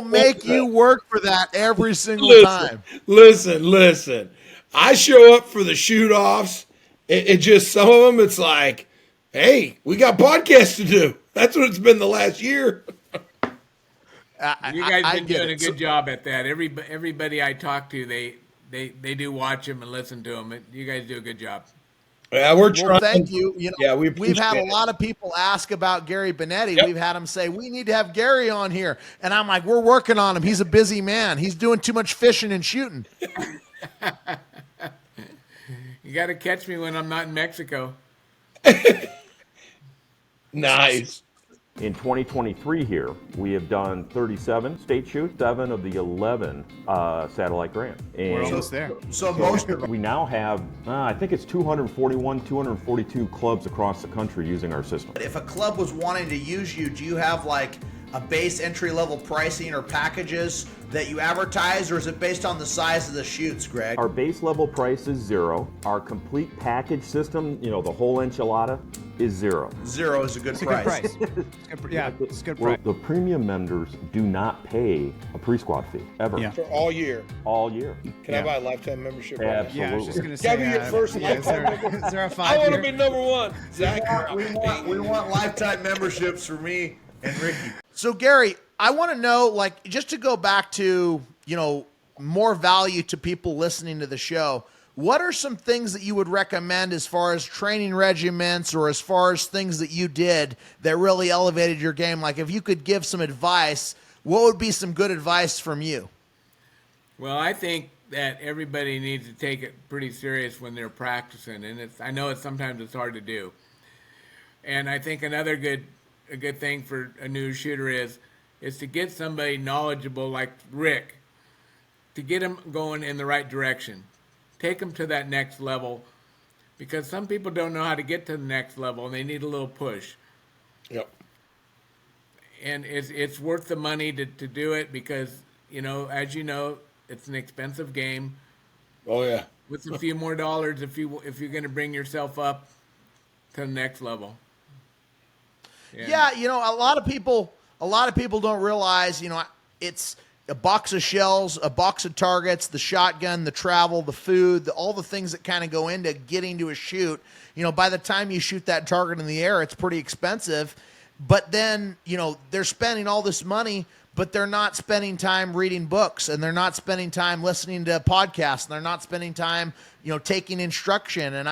[SPEAKER 1] make you work for that every single time.
[SPEAKER 2] Listen. I show up for the shoot-offs. It just, some of them, it's like, hey, we got podcasts to do. That's what it's been the last year.
[SPEAKER 3] You guys been doing a good job at that. Everybody I talk to, they do watch them and listen to them. You guys do a good job.
[SPEAKER 2] Yeah, we're trying.
[SPEAKER 1] Well, thank you. We've had a
[SPEAKER 2] it.
[SPEAKER 1] lot of people ask about Gary Bonetti. Yep. We've had them say, we need to have Gary on here. And I'm like, we're working on him. He's a busy man. He's doing too much fishing and shooting.
[SPEAKER 3] You got to catch me when I'm not in Mexico.
[SPEAKER 2] Nice.
[SPEAKER 6] In 2023 here, we have done 37 state shoots, 7 of the 11 satellite grants.
[SPEAKER 5] We're almost there.
[SPEAKER 1] So most of them.
[SPEAKER 6] We now have, I think it's 241, 242 clubs across the country using our system.
[SPEAKER 1] If a club was wanting to use you, do you have like a base entry-level pricing or packages that you advertise, or is it based on the size of the shoots, Greg?
[SPEAKER 6] Our base level price is $0. Our complete package system, the whole enchilada, is $0.
[SPEAKER 1] $0 is a good price.
[SPEAKER 5] It's a good price.
[SPEAKER 6] The premium members do not pay a pre-squad fee, ever.
[SPEAKER 5] Yeah.
[SPEAKER 2] For all year.
[SPEAKER 6] All year.
[SPEAKER 2] Can I buy a lifetime membership?
[SPEAKER 6] Absolutely.
[SPEAKER 5] Yeah, I was just going to
[SPEAKER 2] Can I
[SPEAKER 5] say.
[SPEAKER 2] be your first lifetime member?
[SPEAKER 5] Is there a 5
[SPEAKER 2] I want
[SPEAKER 5] year?
[SPEAKER 2] to be number one. Zach,
[SPEAKER 1] We want lifetime memberships for me and Ricky. So, Gary, I want to know, like, just to go back to, more value to people listening to the show, what are some things that you would recommend as far as training regiments or as far as things that you did that really elevated your game? Like, if you could give some advice, what would be some good advice from you?
[SPEAKER 3] Well, I think that everybody needs to take it pretty serious when they're practicing, and I know sometimes it's hard to do. And I think another good thing for a new shooter is to get somebody knowledgeable like Rick, to get them going in the right direction. Take them to that next level, because some people don't know how to get to the next level and they need a little push.
[SPEAKER 2] Yep.
[SPEAKER 3] And it's worth the money to do it because, as you know, it's an expensive game.
[SPEAKER 2] Oh, yeah.
[SPEAKER 3] with a few more dollars if you're going to bring yourself up to the next level.
[SPEAKER 1] Yeah, a lot of people don't realize, it's a box of shells, a box of targets, the shotgun, the travel, the food, all the things that kind of go into getting to a shoot. By the time you shoot that target in the air, it's pretty expensive. But then, they're spending all this money, but they're not spending time reading books, and they're not spending time listening to podcasts, and they're not spending time, taking instruction. And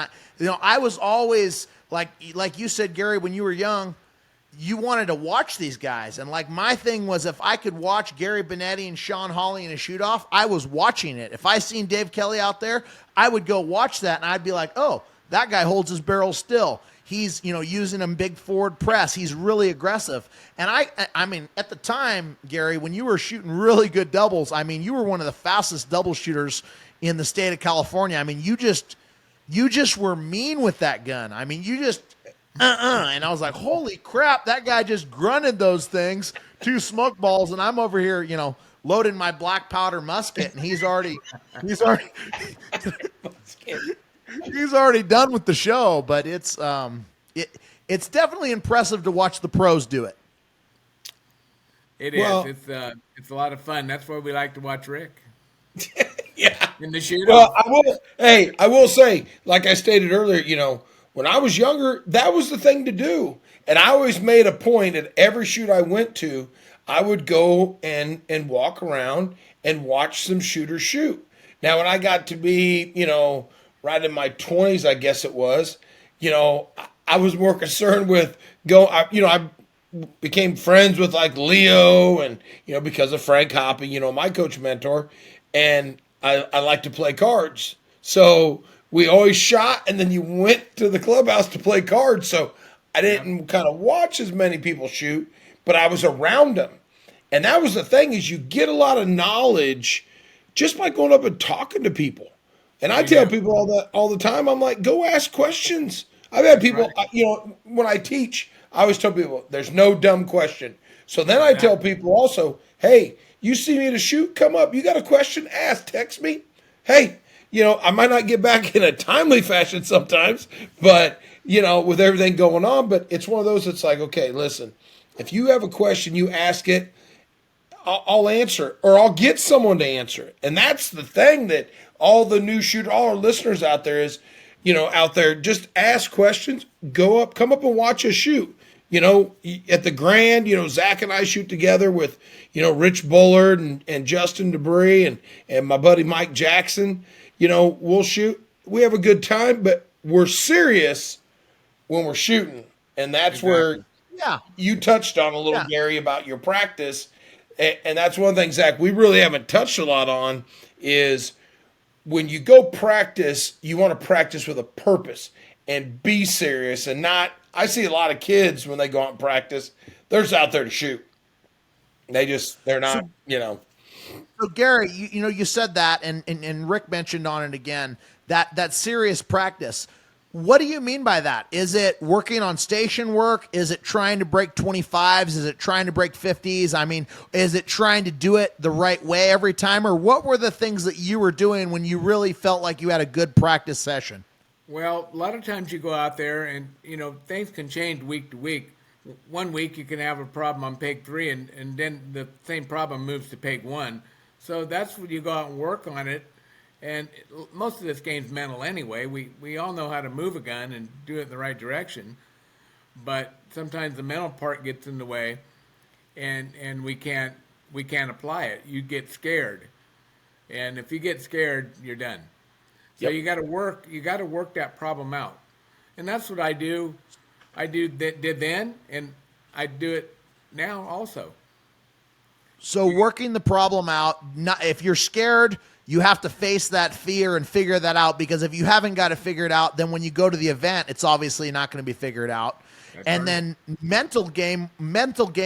[SPEAKER 1] I was always like you said, Gary, when you were young, you wanted to watch these guys. And like my thing was, if I could watch Gary Bonetti and Sean Hawley in a shoot off, I was watching it. If I seen Dave Kelly out there, I would go watch that, and I'd be like, oh, that guy holds his barrel still. He's, using a big forward press. He's really aggressive. And I mean, at the time, Gary, when you were shooting really good doubles, I mean, you were one of the fastest double shooters in the state of California. I mean, you just were mean with that gun. I mean, you just, and I was like, holy crap, that guy just grunted those things, 2 smoke balls, and I'm over here, loading my black powder musket, and he's already he's already done with the show. But it's definitely impressive to watch the pros do it.
[SPEAKER 3] It is. It's a lot of fun. That's why we like to watch Rick.
[SPEAKER 2] Yeah.
[SPEAKER 3] In the shoot.
[SPEAKER 2] Well, I will say, like I stated earlier, when I was younger, that was the thing to do. And I always made a point at every shoot I went to, I would go and walk around and watch some shooters shoot. Now, when I got to be, right in my 20s, I guess it was, I was more concerned with I became friends with like Leo and, because of Frank Hoppy, my coach mentor, and I like to play cards. So we always shot, and then you went to the clubhouse to play cards. So I didn't kind of watch as many people shoot, but I was around them. And that was the thing, is you get a lot of knowledge just by going up and talking to people. And I tell people all the time, I'm like, go ask questions. I've had people, when I teach, I always tell people, there's no dumb question. So then I tell people also, hey, you see me at a shoot, come up. You got a question, ask, text me. Hey, I might not get back in a timely fashion sometimes, but, with everything going on. But it's one of those that's like, okay, listen, if you have a question, you ask it, I'll answer it, or I'll get someone to answer it. And that's the thing that all the new shooters, all our listeners out there is, just ask questions, go up, come up and watch us shoot. At the Grand, Zach and I shoot together with, Rich Bullard and Justin Debris and my buddy Mike Jackson. We'll shoot. We have a good time, but we're serious when we're shooting. And that's where you touched on a little, Gary, about your practice. And that's one thing, Zach, we really haven't touched a lot on is when you go practice, you want to practice with a purpose and be serious and not. I see a lot of kids when they go out and practice, they're just out there to shoot. They're not,
[SPEAKER 1] So Gary, you said that, and Rick mentioned on it again, that serious practice. What do you mean by that? Is it working on station work? Is it trying to break 25s? Is it trying to break 50s? I mean, is it trying to do it the right way every time? Or what were the things that you were doing when you really felt like you had a good practice session?
[SPEAKER 3] Well, a lot of times you go out there and, things can change week to week. One week you can have a problem on peg 3 and then the same problem moves to peg 1. So that's when you go out and work on it. And most of this game's mental anyway. We all know how to move a gun and do it in the right direction. But sometimes the mental part gets in the way and we can't apply it. You get scared. And if you get scared, you're done. So you got to work that problem out. And that's what I do. Did then, and I do it now also.
[SPEAKER 1] So working the problem out, if you're scared, you have to face that fear and figure that out, because if you haven't got it figured out, then when you go to the event, it's obviously not going to be figured out. And then mental game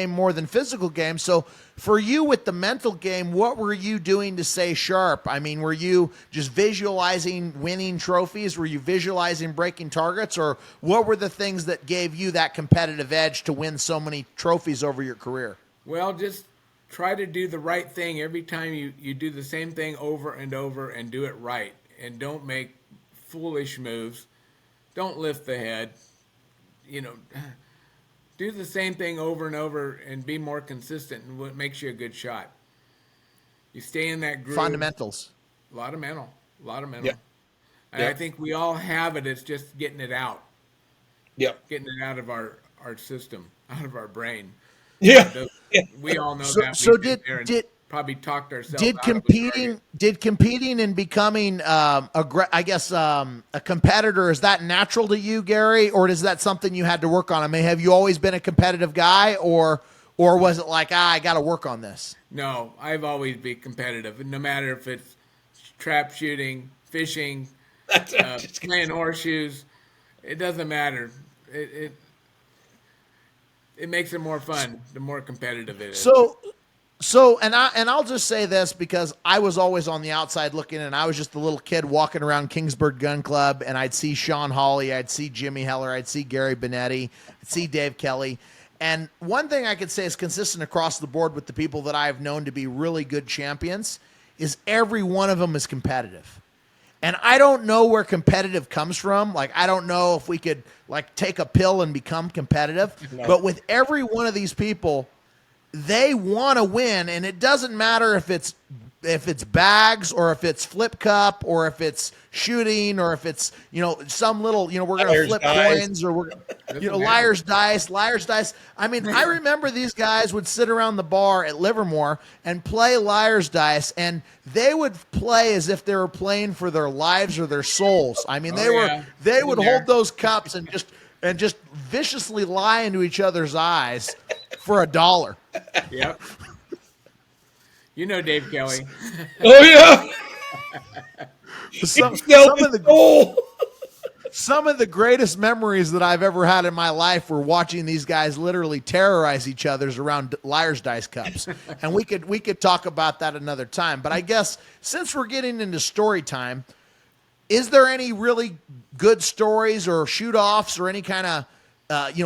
[SPEAKER 1] more than physical game. So for you with the mental game, what were you doing to stay sharp? I mean, were you just visualizing winning trophies? Were you visualizing breaking targets? Or what were the things that gave you that competitive edge to win so many trophies over your career?
[SPEAKER 3] Well, just try to do the right thing every time you do the same thing over and over and do it right. and don't make foolish moves. Don't lift the head. You know, do the same thing over and over and be more consistent, and what makes you a good shot. You stay in that groove.
[SPEAKER 1] Fundamentals.
[SPEAKER 3] A lot of mental.
[SPEAKER 2] Yeah.
[SPEAKER 3] And
[SPEAKER 2] Yeah.
[SPEAKER 3] I think we all have it. It's just getting it out.
[SPEAKER 2] Yep.
[SPEAKER 3] Getting it out of our system, out of our brain.
[SPEAKER 2] Yeah.
[SPEAKER 3] We all know
[SPEAKER 1] So-
[SPEAKER 3] that.
[SPEAKER 1] so
[SPEAKER 3] We've been
[SPEAKER 1] did-
[SPEAKER 3] there and
[SPEAKER 1] did-
[SPEAKER 3] probably talked ourselves
[SPEAKER 1] Did
[SPEAKER 3] out of a target.
[SPEAKER 1] competing and becoming a competitor, is that natural to you, Gary, or is that something you had to work on? I mean, have you always been a competitive guy, or was it like, I got to work on this?
[SPEAKER 3] No, I've always been competitive, and no matter if it's trap shooting, fishing, playing horseshoes, it doesn't matter. It makes it more fun the more competitive it is.
[SPEAKER 1] So, and I'll just say this because I was always on the outside looking, and I was just a little kid walking around Kingsburg Gun Club, and I'd see Sean Hawley, I'd see Jimmy Heller, I'd see Gary Bonetti, I'd see Dave Kelly. And one thing I could say is consistent across the board with the people that I've known to be really good champions is every one of them is competitive. And I don't know where competitive comes from. Like, I don't know if we could like take a pill and become competitive, but with every one of these people, they want to win, and it doesn't matter if it's bags or if it's flip cup or if it's shooting or if it's, some little, we're going to
[SPEAKER 2] Liar's
[SPEAKER 1] flip
[SPEAKER 2] dice.
[SPEAKER 1] coins or we're, liar's dice. I mean, I remember these guys would sit around the bar at Livermore and play liar's dice, and they would play as if they were playing for their lives or their souls. I mean, they would hold those cups and just viciously lie into each other's eyes for $1.
[SPEAKER 3] Yep. You know Dave Kelly.
[SPEAKER 2] Oh yeah.
[SPEAKER 1] Some of the greatest memories that I've ever had in my life were watching these guys literally terrorize each other's around liar's dice cups. And we could talk about that another time. But I guess since we're getting into story time, is there any really good stories or shoot-offs or any kind of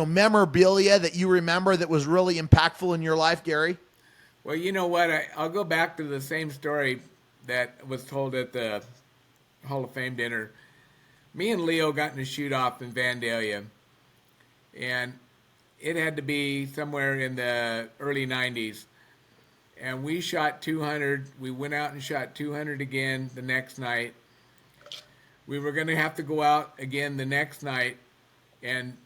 [SPEAKER 1] memorabilia that you remember that was really impactful in your life, Gary?
[SPEAKER 3] Well, you know what? I'll go back to the same story that was told at the Hall of Fame dinner. Me and Leo got in a shoot-off in Vandalia, and it had to be somewhere in the early 90s. And we shot 200. We went out and shot 200 again the next night. We were going to have to go out again the next night, and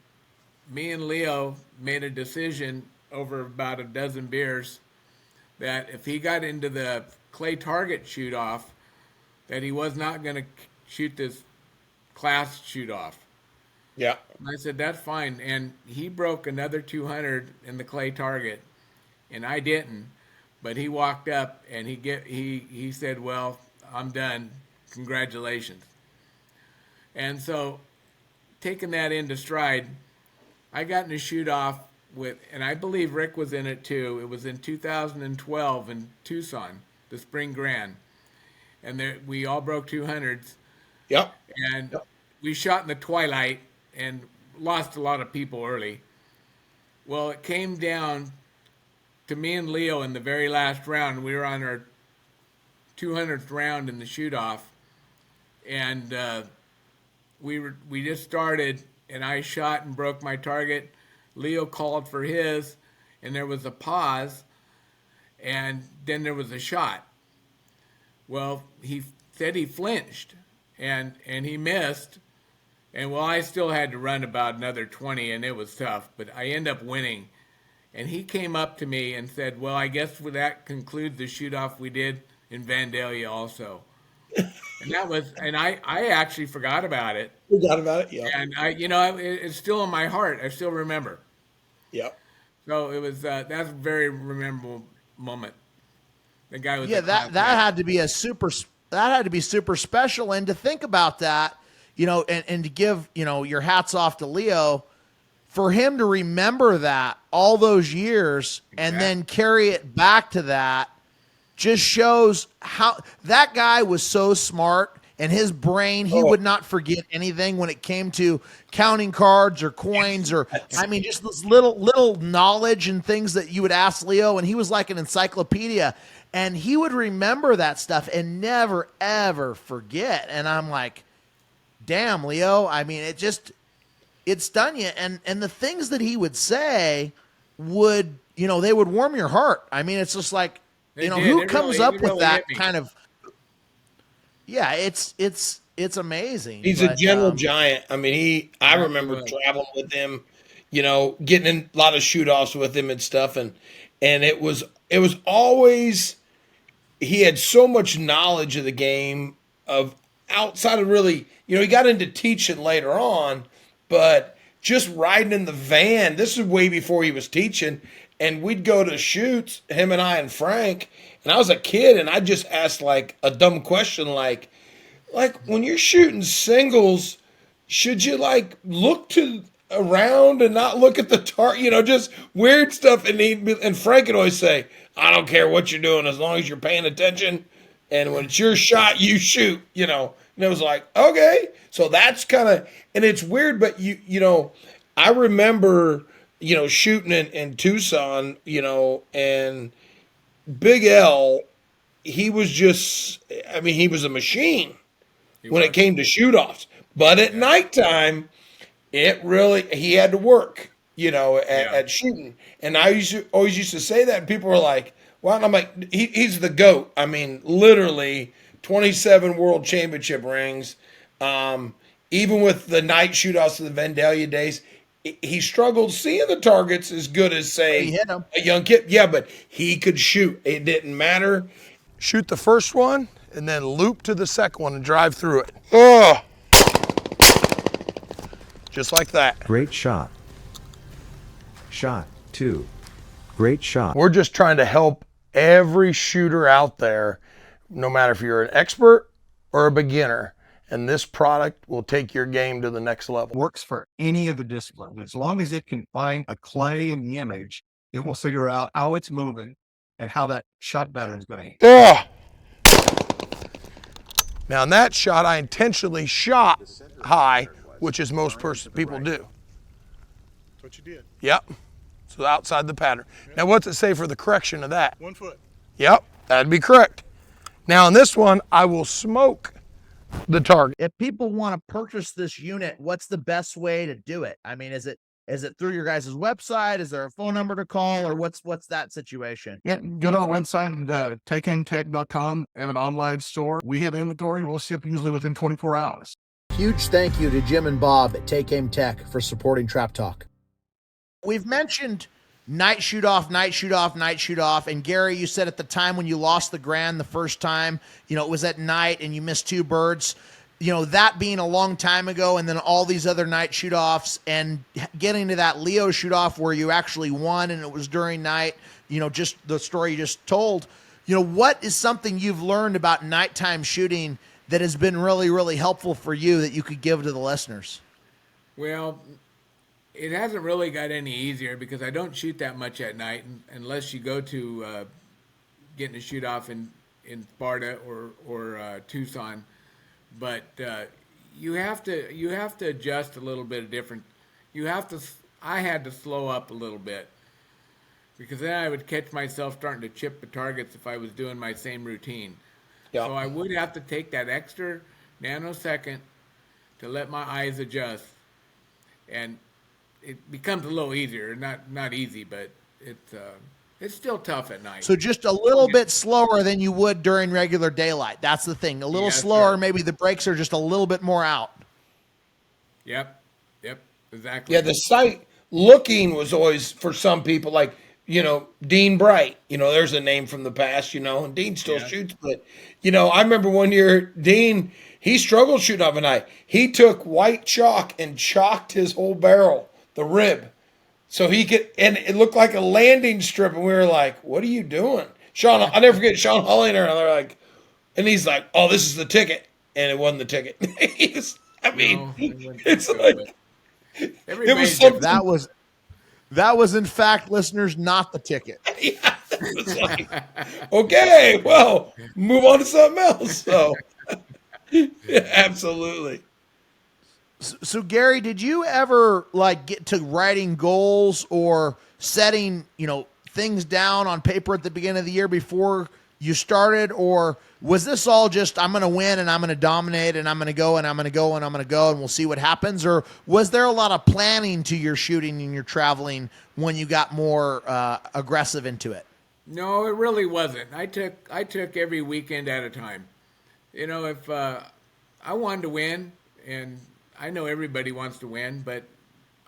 [SPEAKER 3] me and Leo made a decision over about a dozen beers that if he got into the clay target shoot-off, that he was not going to shoot this class shoot-off.
[SPEAKER 2] Yeah.
[SPEAKER 3] And I said, that's fine. And he broke another 200 in the clay target, and I didn't. But he walked up, and he said, well, I'm done. Congratulations. And so, taking that into stride, I got in a shoot-off with, and I believe Rick was in it too. It was in 2012 in Tucson, the Spring Grand. And we all broke 200s.
[SPEAKER 2] Yep.
[SPEAKER 3] And we shot in the twilight and lost a lot of people early. Well, it came down to me and Leo in the very last round. We were on our 200th round in the shoot-off. And we just started, and I shot and broke my target. Leo called for his, and there was a pause, and then there was a shot. Well, he said he flinched, and he missed, and well, I still had to run about another 20, and it was tough, but I ended up winning. And he came up to me and said, well, I guess that concludes the shoot-off we did in Vandalia also. And that was, and I actually forgot about it.
[SPEAKER 2] Forgot about it. Yeah.
[SPEAKER 3] And it's still in my heart. I still remember.
[SPEAKER 2] Yep.
[SPEAKER 3] So it was that's a very memorable moment. The guy was
[SPEAKER 1] that had to be super special. And to think about that, and to give your hats off to Leo for him to remember that all those years and then carry it back to that. Just shows how that guy was so smart, and his brain, he would not forget anything when it came to counting cards or coins or, just this little knowledge and things that you would ask Leo, and he was like an encyclopedia. And he would remember that stuff and never, ever forget. And I'm like, damn, Leo. I mean, it stung you. And the things that he would say would, they would warm your heart. I mean, it's just like, who comes up with that kind of, yeah, it's amazing.
[SPEAKER 2] He's a gentle giant. I mean, I remember traveling with him, getting in a lot of shoot-offs with him and stuff. And it was always, he had so much knowledge of the game of outside of really, he got into teaching later on, but just riding in the van, this is way before he was teaching, and we'd go to shoots, him and I and Frank, and I was a kid, and I just asked like a dumb question like when you're shooting singles, should you like look to around and not look at the target, just weird stuff, and Frank would always say, I don't care what you're doing as long as you're paying attention, and when it's your shot, you shoot, and it was like, okay. So that's kind of, and it's weird, but I remember, shooting in Tucson, and Big L, he was just, he was a machine when it came to shoot-offs. But at nighttime, he had to work, at shooting. And I always used to say that, and people were like, well, and I'm like, he's the GOAT. I mean, literally 27 world championship rings. Even with the night shootouts of the Vandalia days, he struggled seeing the targets as good as, say, a young kid. Yeah, but he could shoot. It didn't matter. Shoot the first one and then loop to the second one and drive through it. Oh, just like that.
[SPEAKER 7] Great shot. Shot 2. Great shot.
[SPEAKER 2] We're just trying to help every shooter out there, no matter if you're an expert or a beginner, and this product will take your game to the next level.
[SPEAKER 4] Works for any of the disciplines. As long as it can find a clay in the image, it will figure out how it's moving and how that shot pattern is going.
[SPEAKER 2] Yeah. Now in that shot, I intentionally shot high, which is most people do.
[SPEAKER 8] That's what you did.
[SPEAKER 2] Yep. So outside the pattern. Yep. Now what's it say for the correction of that?
[SPEAKER 8] 1 foot.
[SPEAKER 2] Yep, that'd be correct. Now in this one, I will smoke the target.
[SPEAKER 1] If people want to purchase this unit, what's the best way to do it? I mean, is it through your guys' website? Is there a phone number to call, or what's that situation?
[SPEAKER 4] Yeah, go to our website, takeaimtech.com, and an online store. We have inventory. We'll ship usually within 24 hours.
[SPEAKER 1] Huge thank you to Jim and Bob at Take Aim Tech for supporting Trap Talk. We've mentioned night shoot off, and Gary, you said at the time when you lost the Grand the first time, it was at night and you missed 2 birds. That being a long time ago, and then all these other night shoot offs, and getting to that Leo shoot off where you actually won and it was during night, just the story you just told. What is something you've learned about nighttime shooting that has been really, really helpful for you that you could give to the listeners?
[SPEAKER 3] Well, it hasn't really got any easier because I don't shoot that much at night unless you go to getting a shoot off in Sparta or Tucson. But you have to adjust a little bit of different. I had to slow up a little bit because then I would catch myself starting to chip the targets if I was doing my same routine. Yep. So I would have to take that extra nanosecond to let my eyes adjust, and it becomes a little easier. Not easy, but it's still tough at night.
[SPEAKER 1] So just a little bit slower than you would during regular daylight. That's the thing. A little slower. Sure. Maybe the brakes are just a little bit more out.
[SPEAKER 3] Yep, exactly.
[SPEAKER 2] Yeah, the sight looking was always, for some people, like, Dean Bright, there's a name from the past, and Dean still shoots, but, I remember one year, Dean, he struggled shooting off a night. He took white chalk and chalked his whole barrel, the rib, so he could, and it looked like a landing strip, and we were like, what are you doing? I'll never forget Sean Hawley and they're like, and he's like, oh, this is the ticket, and it wasn't the ticket. It's like, it was something.
[SPEAKER 1] That was, in fact, listeners, not the ticket.
[SPEAKER 2] Yeah, it was like, okay, well, move on to something else. So, yeah, absolutely.
[SPEAKER 1] So, Gary, did you ever get to writing goals or setting, things down on paper at the beginning of the year before you started, or was this all just I'm going to win and I'm going to dominate and I'm going to go and I'm going to go and I'm going to go and we'll see what happens? Or was there a lot of planning to your shooting and your traveling when you got more aggressive into it?
[SPEAKER 3] No, it really wasn't. I took every weekend at a time. You know, if I wanted to win, and I know everybody wants to win, but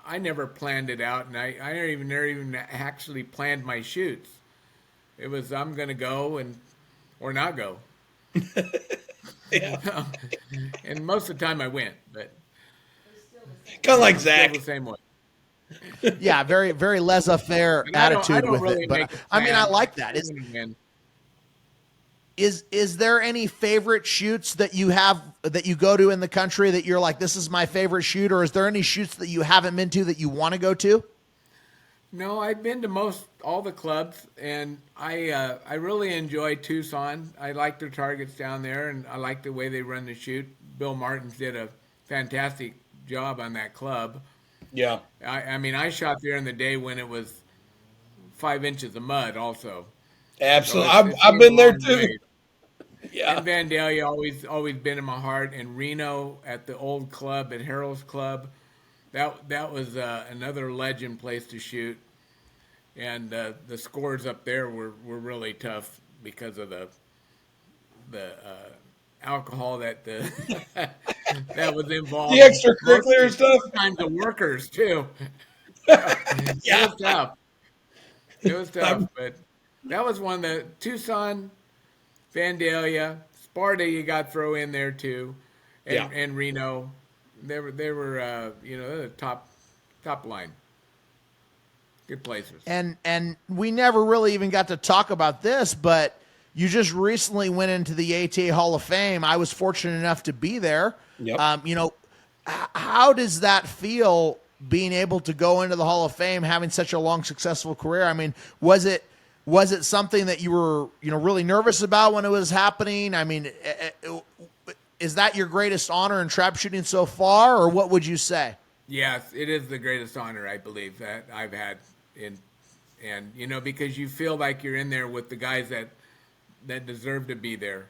[SPEAKER 3] I never planned it out, and I never even actually planned my shoots. It was I'm going to go or not go.
[SPEAKER 2] Yeah.
[SPEAKER 3] And most of the time I win, but
[SPEAKER 2] Kind of like
[SPEAKER 3] I'm
[SPEAKER 2] Zach.
[SPEAKER 3] still the same way.
[SPEAKER 1] Yeah, very, very laissez-faire
[SPEAKER 3] And I don't
[SPEAKER 1] attitude with
[SPEAKER 3] really
[SPEAKER 1] it. But
[SPEAKER 3] make a
[SPEAKER 1] I mean, I
[SPEAKER 3] plan.
[SPEAKER 1] like that.
[SPEAKER 3] I'm gonna win.
[SPEAKER 1] Is there any favorite shoots that you have that you go to in the country that you're like, this is my favorite shoot, or is there any shoots that you haven't been to that you want to go to?
[SPEAKER 3] No, I've been to all the clubs, and I really enjoy Tucson. I like their targets down there, and I like the way they run the shoot. Bill Martins did a fantastic job on that club.
[SPEAKER 2] Yeah.
[SPEAKER 3] I mean, I shot there in the day when it was 5 inches of mud also.
[SPEAKER 2] Absolutely.
[SPEAKER 3] So it's
[SPEAKER 2] I've been there
[SPEAKER 3] long
[SPEAKER 2] too.
[SPEAKER 3] ways.
[SPEAKER 2] Yeah.
[SPEAKER 3] And Vandalia always been in my heart. And Reno at the old club at Harold's Club, that was another legend place to shoot. And the scores up there were really tough because of the alcohol that that was involved.
[SPEAKER 2] The extracurricular stuff.
[SPEAKER 3] Sometimes the workers too.
[SPEAKER 2] Yeah.
[SPEAKER 3] It was tough. It was tough, but that was one of the Tucson, Vandalia, Sparta. You got to throw in there too, and Reno. They were the top line. Good places.
[SPEAKER 1] And we never really even got to talk about this, but you just recently went into the ATA Hall of Fame. I was fortunate enough to be there.
[SPEAKER 2] Yep.
[SPEAKER 1] How does that feel being able to go into the Hall of Fame, having such a long, successful career? I mean, was it something that you were, really nervous about when it was happening? I mean, is that your greatest honor in trap shooting so far, or what would you say?
[SPEAKER 3] Yes, it is the greatest honor, I believe, that I've had because you feel like you're in there with the guys that deserve to be there,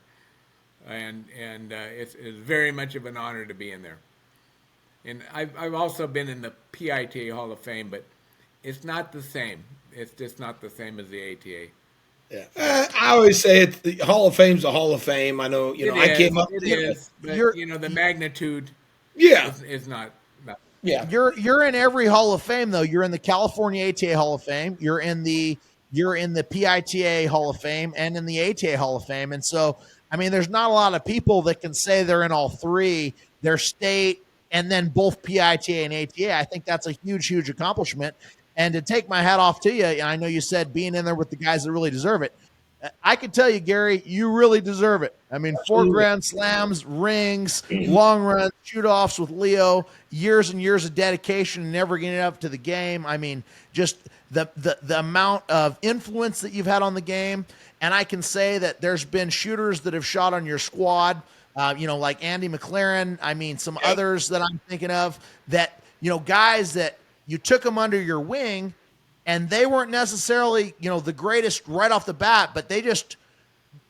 [SPEAKER 3] and it's very much of an honor to be in there. And I've also been in the PITA Hall of Fame, but it's not the same. It's just not the same as the ATA.
[SPEAKER 2] Yeah. I always say it's the Hall of Fame's the Hall of Fame. I know, I came up.
[SPEAKER 3] It is, but the magnitude.
[SPEAKER 2] Yeah.
[SPEAKER 3] is not.
[SPEAKER 2] Yeah.
[SPEAKER 1] You're in every Hall of Fame though. You're in the California ATA Hall of Fame. You're in the PITA Hall of Fame and in the ATA Hall of Fame. And so, I mean, there's not a lot of people that can say they're in all three, their state, and then both PITA and ATA. I think that's a huge, huge accomplishment. And to take my hat off to you, and I know you said being in there with the guys that really deserve it. I can tell you, Gary, you really deserve it. I mean, 4 Grand Slams, rings, long runs, shoot-offs with Leo, years and years of dedication and never getting up to the game. I mean, just the amount of influence that you've had on the game. And I can say that there's been shooters that have shot on your squad, like Andy McLaren. I mean, some others that I'm thinking of that, guys that you took them under your wing, and they weren't necessarily, the greatest right off the bat, but they just,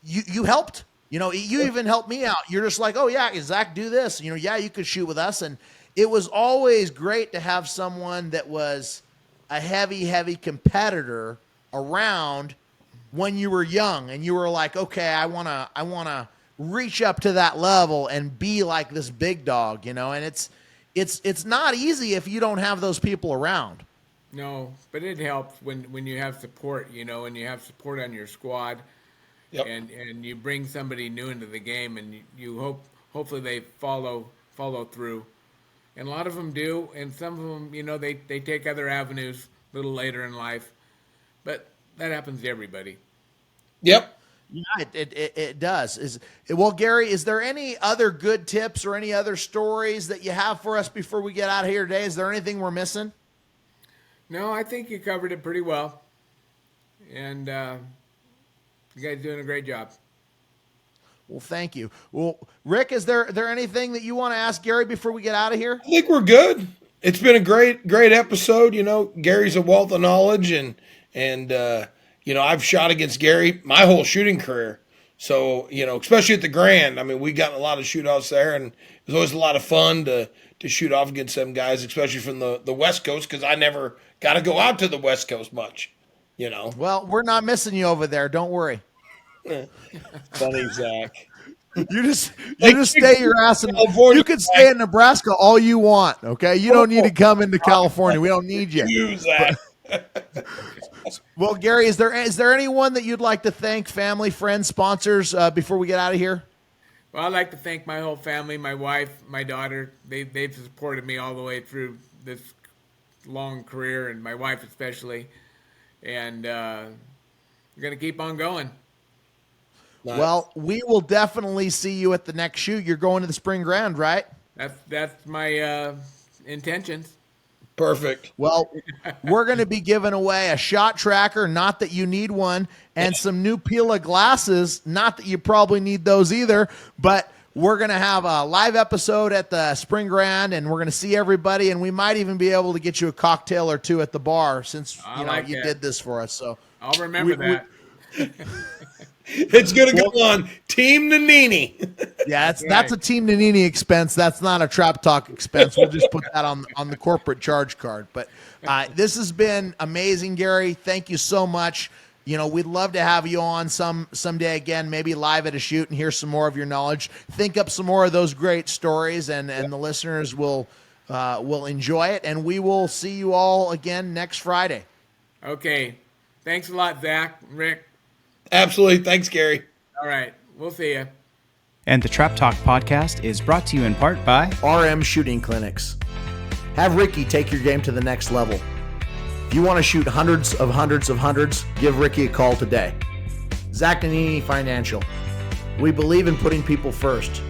[SPEAKER 1] you helped. You even helped me out. You're just like, oh, yeah, Zach, do this. You could shoot with us. And it was always great to have someone that was a heavy, heavy competitor around when you were young. And you were like, okay, I want to reach up to that level and be like this big dog, and it's not easy if you don't have those people around.
[SPEAKER 3] No, but it helps when you have support, and you have support on your squad, and you bring somebody new into the game, and you hopefully they follow through, and a lot of them do, and some of them, they take other avenues a little later in life, but that happens to everybody.
[SPEAKER 2] Yep.
[SPEAKER 1] Yeah, it does. Well, Gary, is there any other good tips or any other stories that you have for us before we get out of here today? Is there anything we're missing?
[SPEAKER 3] No, I think you covered it pretty well, and you guys doing a great job.
[SPEAKER 1] Well, thank you. Well, Rick, is there anything that you want to ask Gary before we get out of here?
[SPEAKER 2] I think we're good. It's been a great episode. Gary's a wealth of knowledge, and I've shot against Gary my whole shooting career. So, especially at the Grand, I mean, we got in a lot of shootouts there, and it was always a lot of fun to shoot off against them guys, especially from the West Coast, because I never got to go out to the West Coast much,
[SPEAKER 1] Well, we're not missing you over there. Don't worry.
[SPEAKER 2] Funny, Zach.
[SPEAKER 1] You just stay your ass in
[SPEAKER 2] California.
[SPEAKER 1] You can stay in Nebraska all you want, okay? You don't need to come into California. We don't need you.
[SPEAKER 2] Use that.
[SPEAKER 1] Well, Gary, is there anyone that you'd like to thank, family, friends, sponsors, before we get out of here?
[SPEAKER 3] Well, I'd like to thank my whole family, my wife, my daughter. They've supported me all the way through this long career, and my wife especially. And we're going to keep on going.
[SPEAKER 2] Nice.
[SPEAKER 1] Well, we will definitely see you at the next shoot. You're going to the Spring Grand, right?
[SPEAKER 3] That's my intentions.
[SPEAKER 2] Perfect.
[SPEAKER 1] Well, we're going to be giving away a shot tracker, not that you need one, and some new Pillas glasses, not that you probably need those either, but we're going to have a live episode at the Spring Grand, and we're going to see everybody, and we might even be able to get you a cocktail or two at the bar since you did this for us. So
[SPEAKER 3] I'll remember that.
[SPEAKER 2] It's going to go on Team Nanini.
[SPEAKER 1] Yeah, that's a Team Nanini expense. That's not a Trap Talk expense. We'll just put that on the corporate charge card. But this has been amazing, Gary. Thank you so much. We'd love to have you on someday again, maybe live at a shoot, and hear some more of your knowledge. Think up some more of those great stories, and the listeners will enjoy it. And we will see you all again next Friday.
[SPEAKER 3] Okay. Thanks a lot, Zach, Rick.
[SPEAKER 2] Absolutely. Thanks, Gary.
[SPEAKER 3] All right. We'll see you.
[SPEAKER 9] And the Trap Talk podcast is brought to you in part by
[SPEAKER 1] RM Shooting Clinics. Have Ricky take your game to the next level. If you want to shoot hundreds, give Ricky a call today. Zach Nanini Financial. We believe in putting people first.